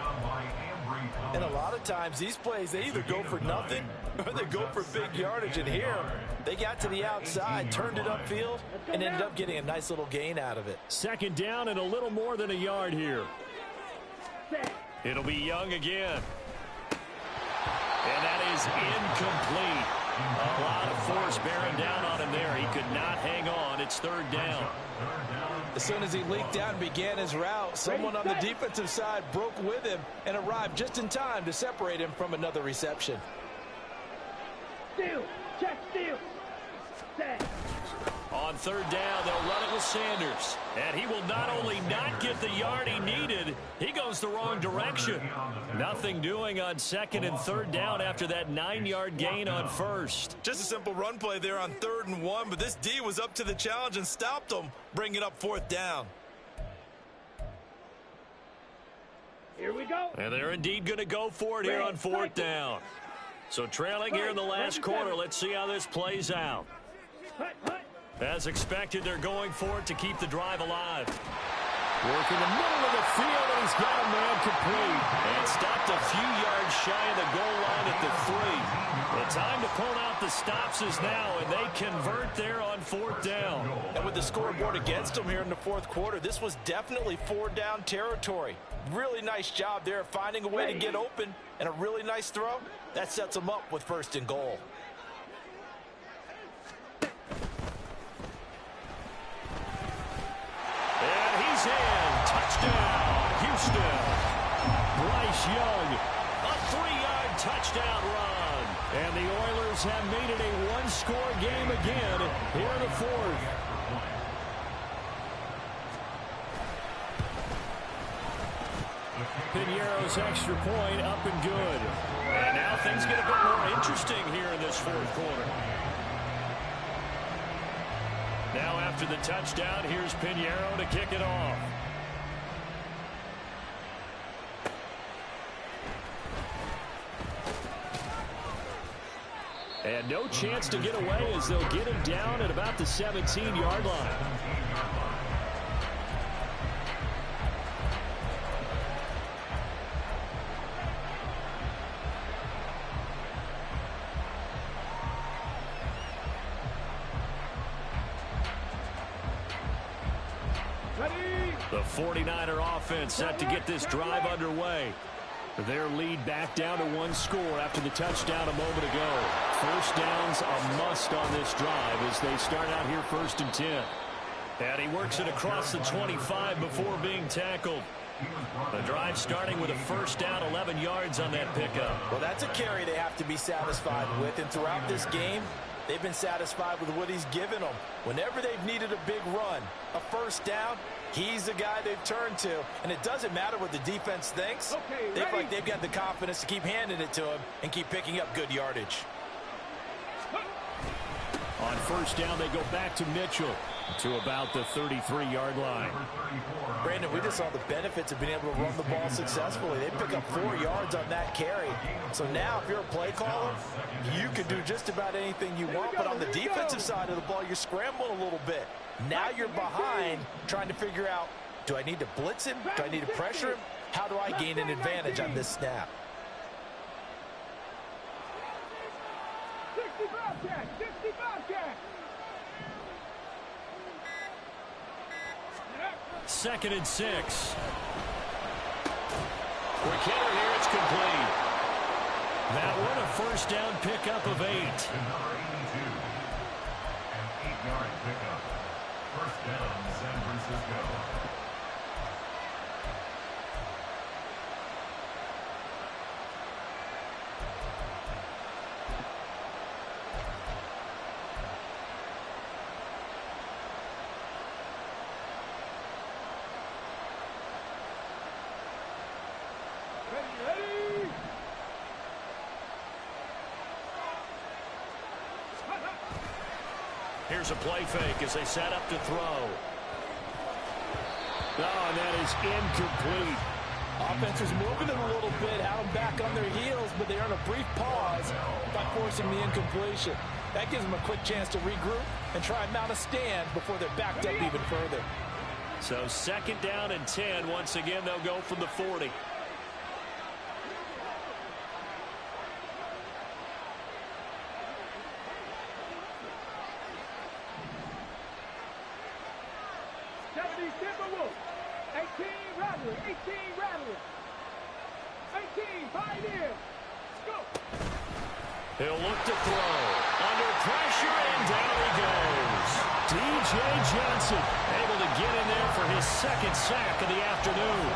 And a lot of times these plays, they either go for nothing or they go for big yardage. And here, they got to the outside, turned it upfield, and ended up getting a nice little gain out of it. 2nd down and a little more than a yard here. It'll be Young again. And that is incomplete. A lot of force bearing down on him there. He could not hang on. It's 3rd down. As soon as he leaked out and began his route, someone on the defensive side broke with him and arrived just in time to separate him from another reception. Steal. Check steal. Set. On 3rd down, they'll run it with Sanders. And he will not only not get the yard he needed, he goes the wrong direction. Nothing doing on 2nd and 3rd down after that 9-yard gain on 1st. Just a simple run play there on 3rd and 1, but this D was up to the challenge and stopped him, bringing up 4th down. Here we go. And they're indeed going to go for it here on 4th down. So trailing here in the last quarter, let's see how this plays out. As expected, they're going for it to keep the drive alive. Working the middle of the field, and he's got a man complete. And stopped a few yards shy of the goal line at the 3. The time to pull out the stops is now, and they convert there on 4th down. And with the scoreboard against them here in the 4th quarter, this was definitely 4-down territory. Really nice job there finding a way to get open, and a really nice throw. That sets them up with 1st and goal. And he's in. Touchdown, Houston. Bryce Young. A 3-yard touchdown run. And the Oilers have made it a one-score game again here in the 4th. Piñeiro's extra point up and good. And now things get a bit more interesting here in this 4th quarter. Now after the touchdown, here's Piñeiro to kick it off. And no chance to get away as they'll get him down at about the 17-yard line. The 49er offense set to get this drive underway. Their lead back down to 1 score after the touchdown a moment ago. 1st down's a must on this drive as they start out here 1st and 10. And he works it across the 25 before being tackled. The drive starting with a 1st down, 11 yards on that pickup. Well, that's a carry they have to be satisfied with, and throughout this game, they've been satisfied with what he's given them. Whenever they've needed a big run, a 1st down, he's the guy they've turned to. And it doesn't matter what the defense thinks. They feel like they've got the confidence to keep handing it to him and keep picking up good yardage. On 1st down, they go back to Mitchell to about the 33-yard line. Brandon, we just saw the benefits of being able to run the ball successfully. They pick up 4 yards on that carry. So now if you're a play caller, you can do just about anything you want. But on the defensive side of the ball, you're scrambling a little bit. Now you're behind trying to figure out, do I need to blitz him? Do I need to pressure him? How do I gain an advantage on this snap? 2nd and 6. Quick hitter here, it's complete. That one a 1st down pickup of 8. Number 82, an 8-yard pickup. 1st down, San Francisco. Here's a play fake as they set up to throw. Oh, and that is incomplete. Offense was moving it a little bit, had them back on their heels, but they earn a brief pause by forcing the incompletion. That gives them a quick chance to regroup and try and mount a stand before they're backed up even further. So 2nd down and 10. Once again, they'll go from the 40. He'll look to throw. Under pressure, and down he goes. D.J. Johnson able to get in there for his 2nd sack of the afternoon.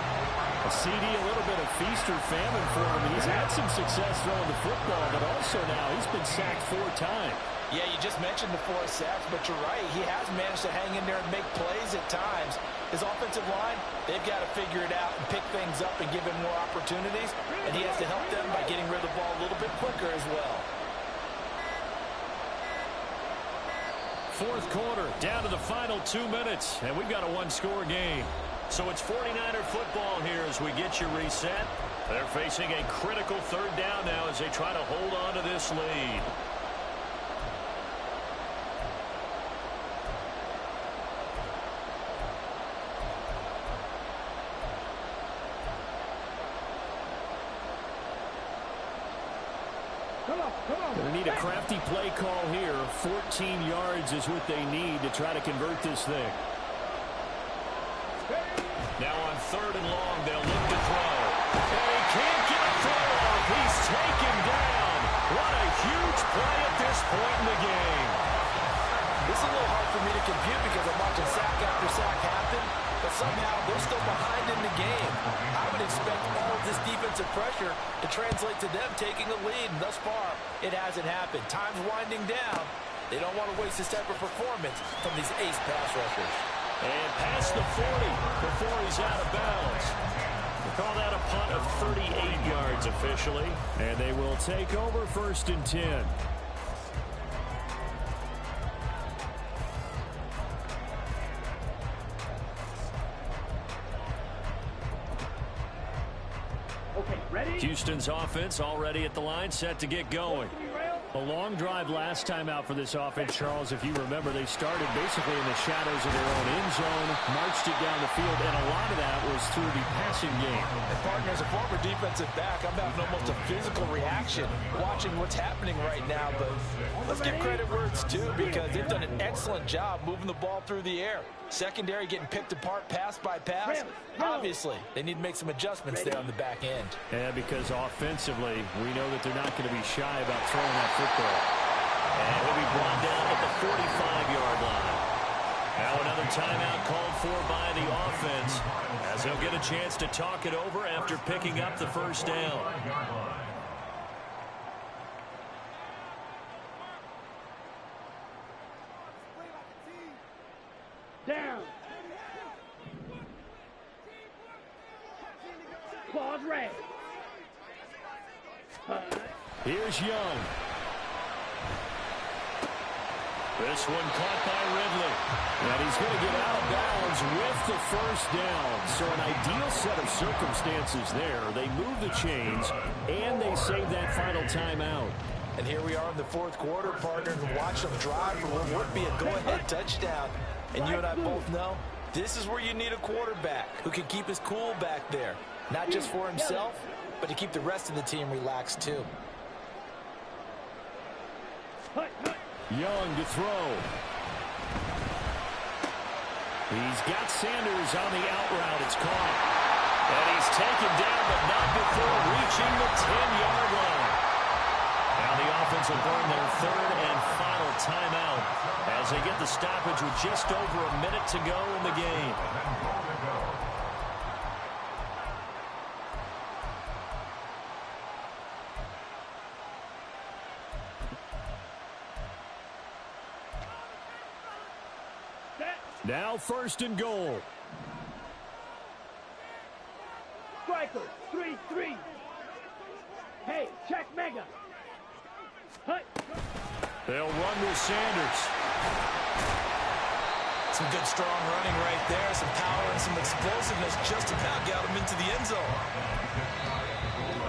A CD, a little bit of feast or famine for him. He's had some success throwing the football, but also now he's been sacked 4 times. Yeah, you just mentioned the 4 sacks, but you're right. He has managed to hang in there and make plays at times. His offensive line, they've got to figure it out and pick things up and give him more opportunities, and he has to help them by getting rid of the ball a little bit quicker as well. 4th quarter, down to the final 2 minutes, and we've got a 1-score game. So it's 49er football here as we get you reset. They're facing a critical 3rd down now as they try to hold on to this lead. Going to need a crafty play call here. 14 yards is what they need to try to convert this thing. Now on 3rd and long, they'll look to throw. And he can't get a throw off. He's taken down. What a huge play at this point in the game. This is a little hard for me to compute because I'm watching sack after sack happen, but somehow they're still behind in the game. I would expect all of this defensive pressure to translate to them taking a lead, and thus far, it hasn't happened. Time's winding down. They don't want to waste this type of performance from these ace pass rushers. And past the 40 before he's out of bounds. We'll call that a punt of 38 yards officially. And they will take over 1st and 10. Okay, ready? Houston's offense already at the line, set to get going. A long drive last time out for this offense, Charles. If you remember, they started basically in the shadows of their own end zone, marched it down the field, and a lot of that was through the passing game. And partner, as a former defensive back, I'm having almost a physical reaction watching what's happening right now. But let's give credit where it's due because they've done an excellent job moving the ball through the air. Secondary getting picked apart pass by pass. Obviously, they need to make some adjustments there on the back end. Yeah, because offensively, we know that they're not going to be shy about throwing that football. And he'll be brought down at the 45-yard line. Now another timeout called for by the offense as they'll get a chance to talk it over after picking up the first down. Down. Claws red. Here's Young. This one caught by Ridley. And he's going to get out of bounds with the first down. So an ideal set of circumstances there. They move the chains, and they save that final timeout. And here we are in the 4th quarter, partner, and watch them drive for what would be a go-ahead touchdown. And you and I both know this is where you need a quarterback who can keep his cool back there. Not just for himself, but to keep the rest of the team relaxed too. Young to throw. He's got Sanders on the out route. It's caught. And he's taken down, but not before reaching the 10-yard line. Now the offense will burn their 3rd and final timeout as they get the stoppage with just over a minute to go in the game. Now 1st and goal. Striker, 3-3. Hey, check mega. Hut. They'll run with Sanders. Some good strong running right there. Some power and some explosiveness just about got him into the end zone.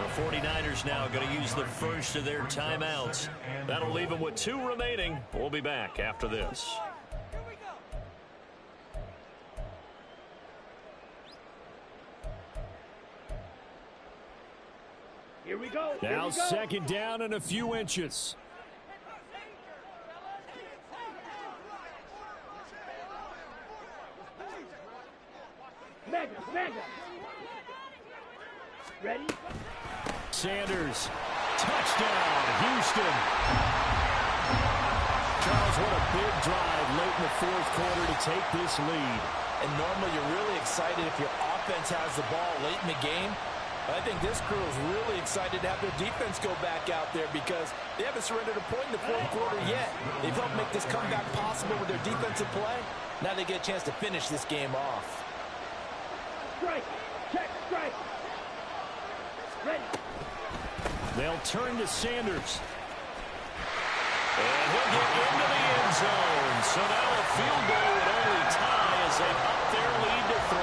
The 49ers now going to use the first of their timeouts. That'll leave them with 2 remaining. We'll be back after this. Here we go. Now 2nd down and a few inches. Mega. Ready? Sanders. Touchdown, Houston. Charles, what a big drive late in the 4th quarter to take this lead. And normally you're really excited if your offense has the ball late in the game. But I think this crew is really excited to have their defense go back out there because they haven't surrendered a point in the 4th quarter yet. They've helped make this comeback possible with their defensive play. Now they get a chance to finish this game off. Strike. Check strike. Ready. They'll turn to Sanders. And he'll get into the end zone. So now a field goal would only tie as they up their lead to 3.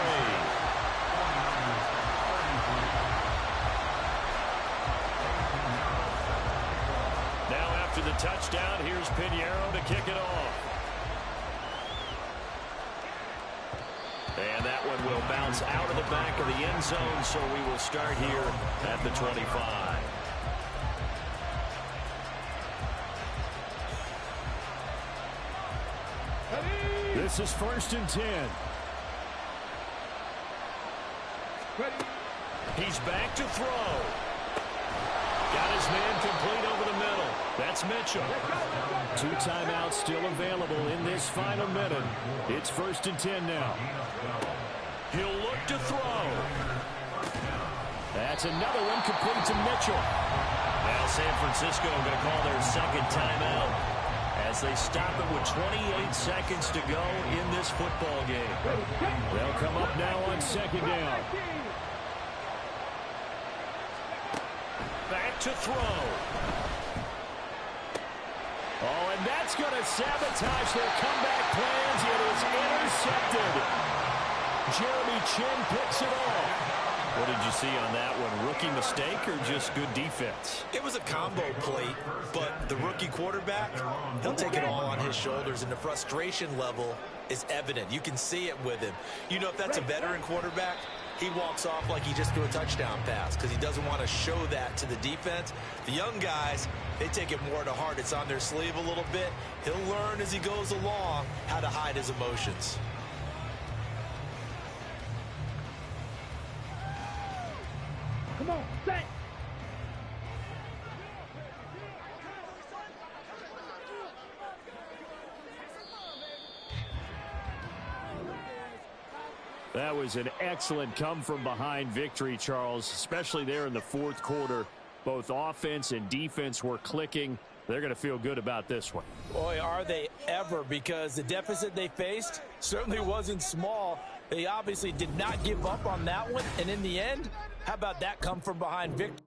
Now after the touchdown, here's Pinheiro to kick it off. And that one will bounce out of the back of the end zone, so we will start here at the 25. This is 1st and 10. He's back to throw. Got his man complete over the middle. That's Mitchell. 2 timeouts still available in this final minute. It's 1st and 10 now. He'll look to throw. That's another one complete to Mitchell. Now San Francisco going to call their second timeout as they stop it with 28 seconds to go in this football game. They'll come up now on 2nd down. Back to throw. Oh, and that's going to sabotage their comeback plans. It is intercepted. Jeremy Chin picks it off. What did you see on that one? Rookie mistake or just good defense? It was a combo plate, but the rookie quarterback, he'll take it all on his shoulders, and the frustration level is evident. You can see it with him. You know, if that's a veteran quarterback, he walks off like he just threw a touchdown pass because he doesn't want to show that to the defense. The young guys, they take it more to heart. It's on their sleeve a little bit. He'll learn as he goes along how to hide his emotions. Come on, set. That was an excellent come-from-behind victory, Charles, especially there in the 4th quarter. Both offense and defense were clicking. They're going to feel good about this one. Boy, are they ever, because the deficit they faced certainly wasn't small. They obviously did not give up on that one, and in the end, how about that come-from-behind victory?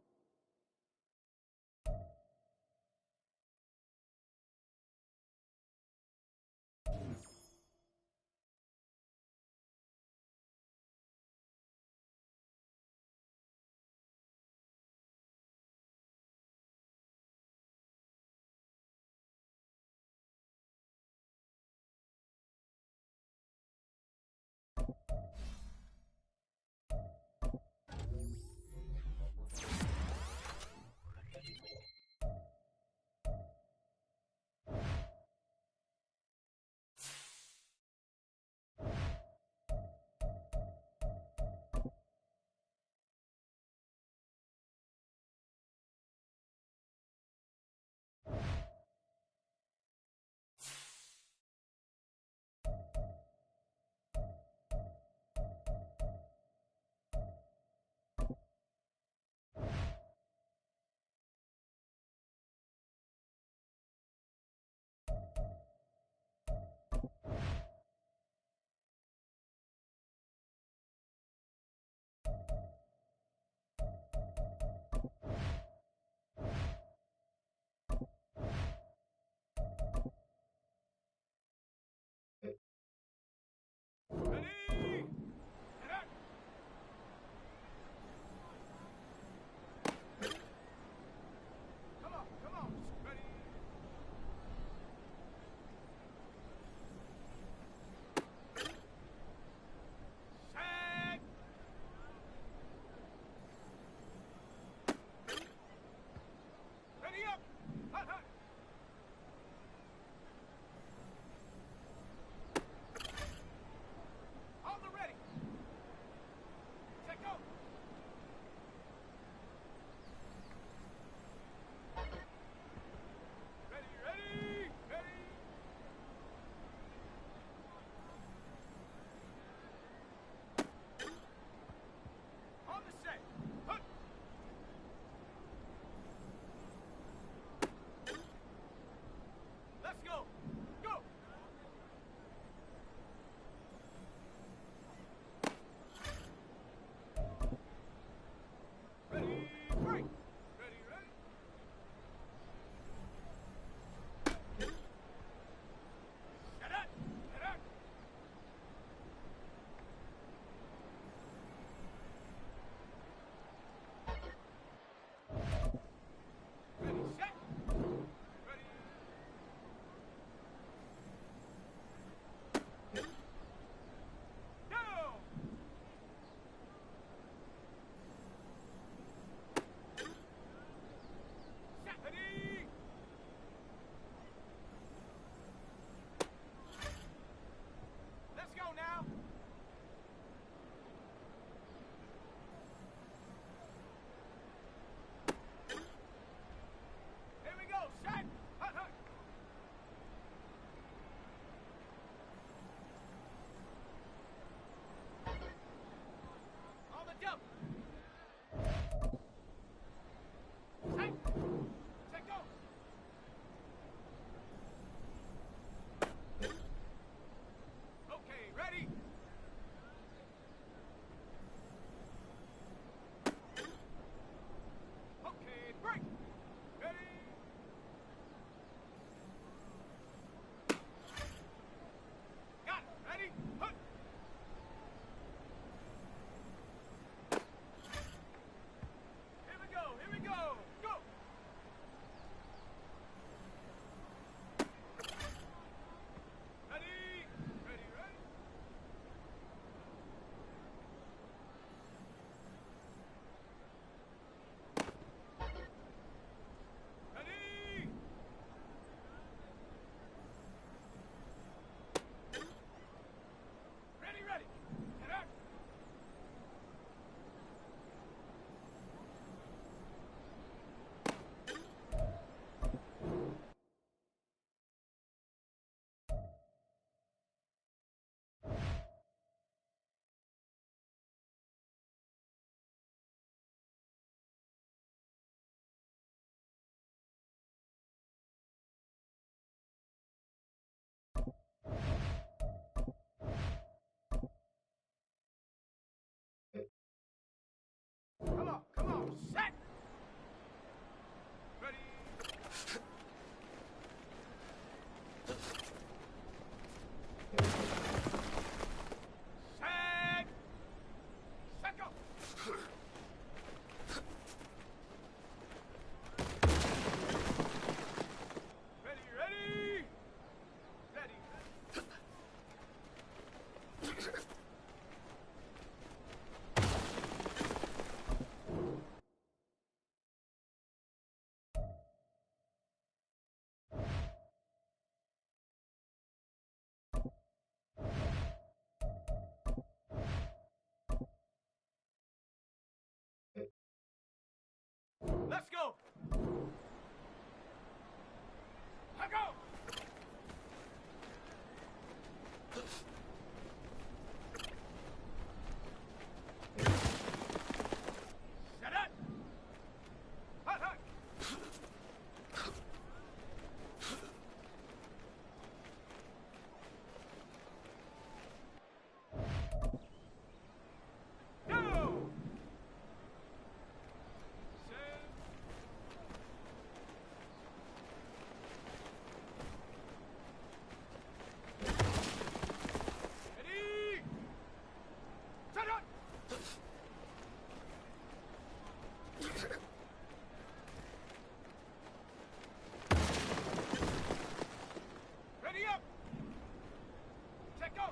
Set, go!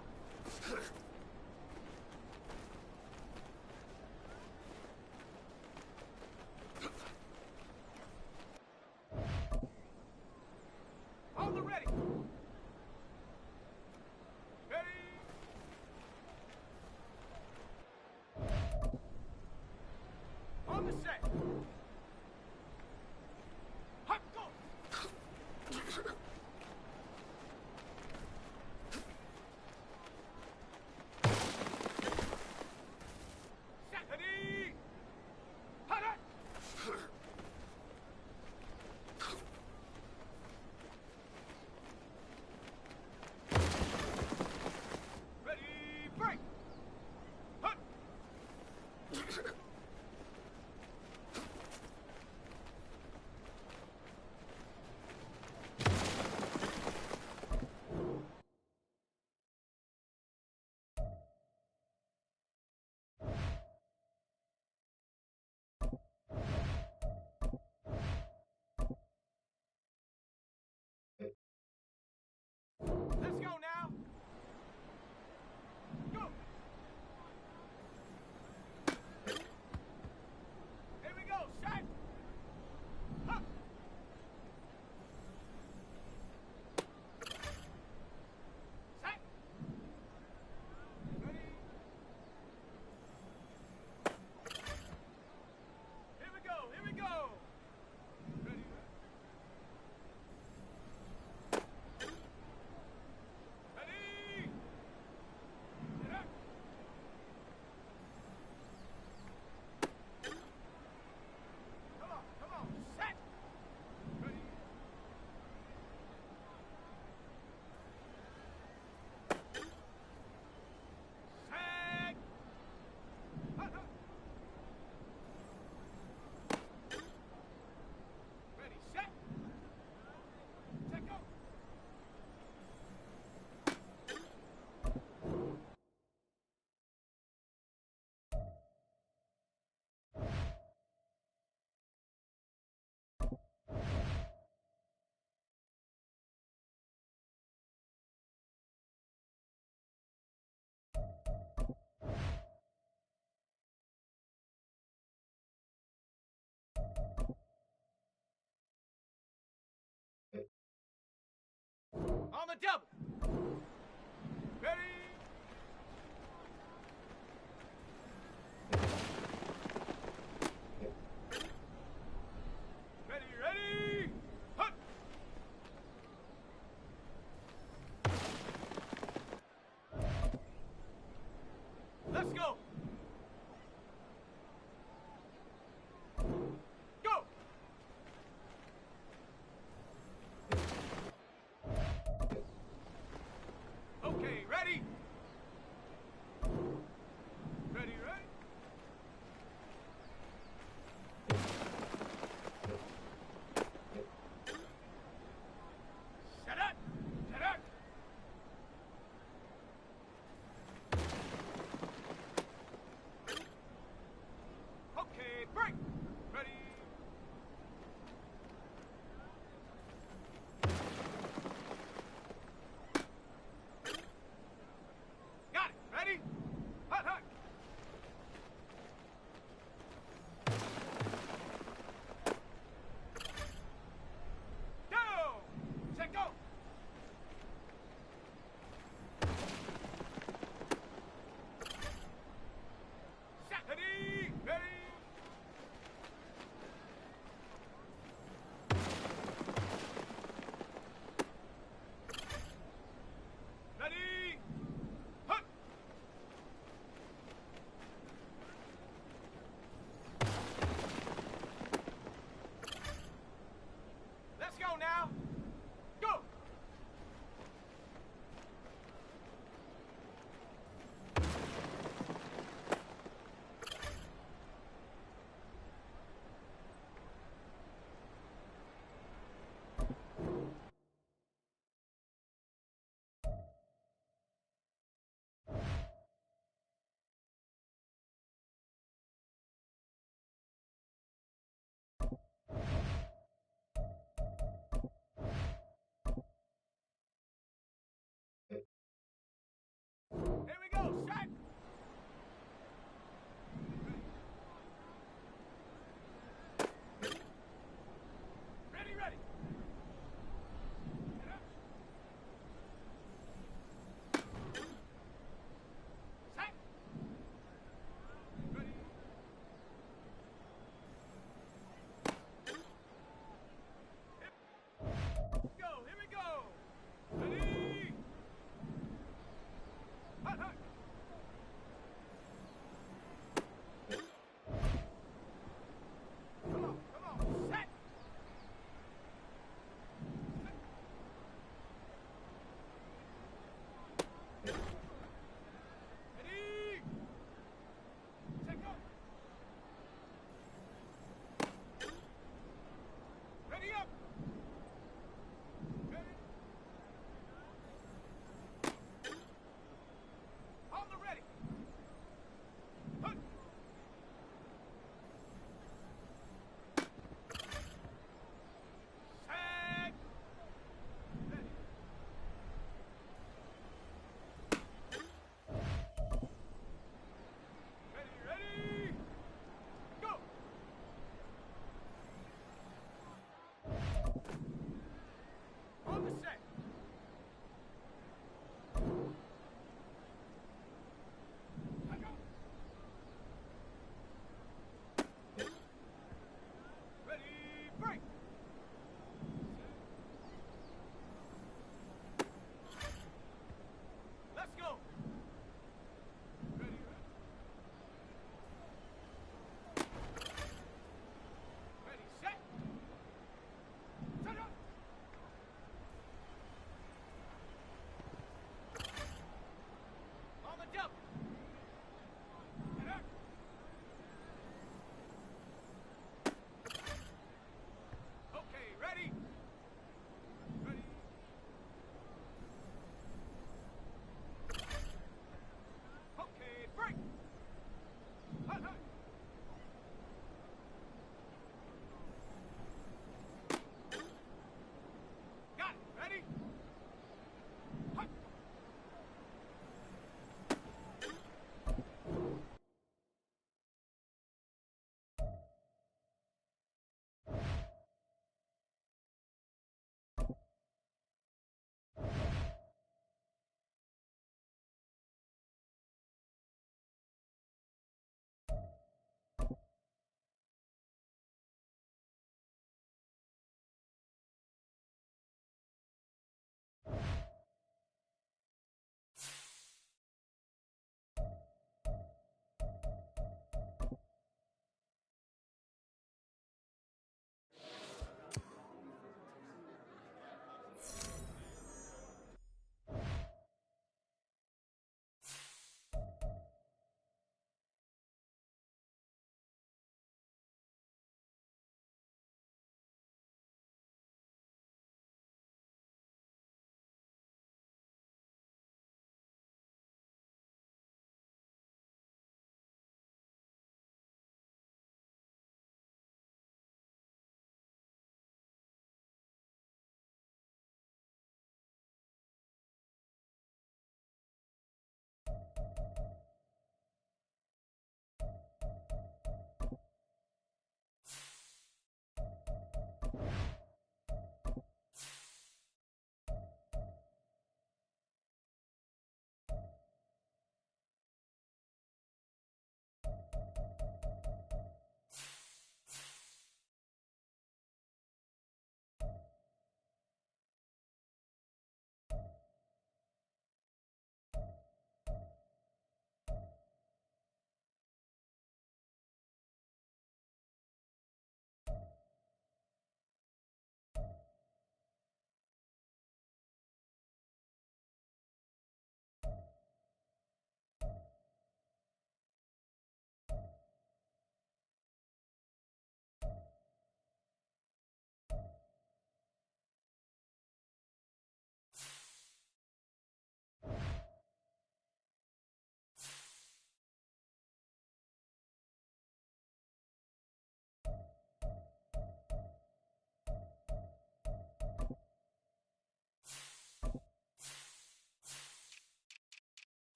On the ready. Ready. On the set. Hop, go. Set. Ready. Hot, hot. Ready, break! Hut! Let's go now! Go! Here we go, set! Huh. Set! Ready? Here we go, here we go! Ready? Ready? Get up! Come on, set! Ready? Set! Hut, hut. Ready, set! Set, go! On the double!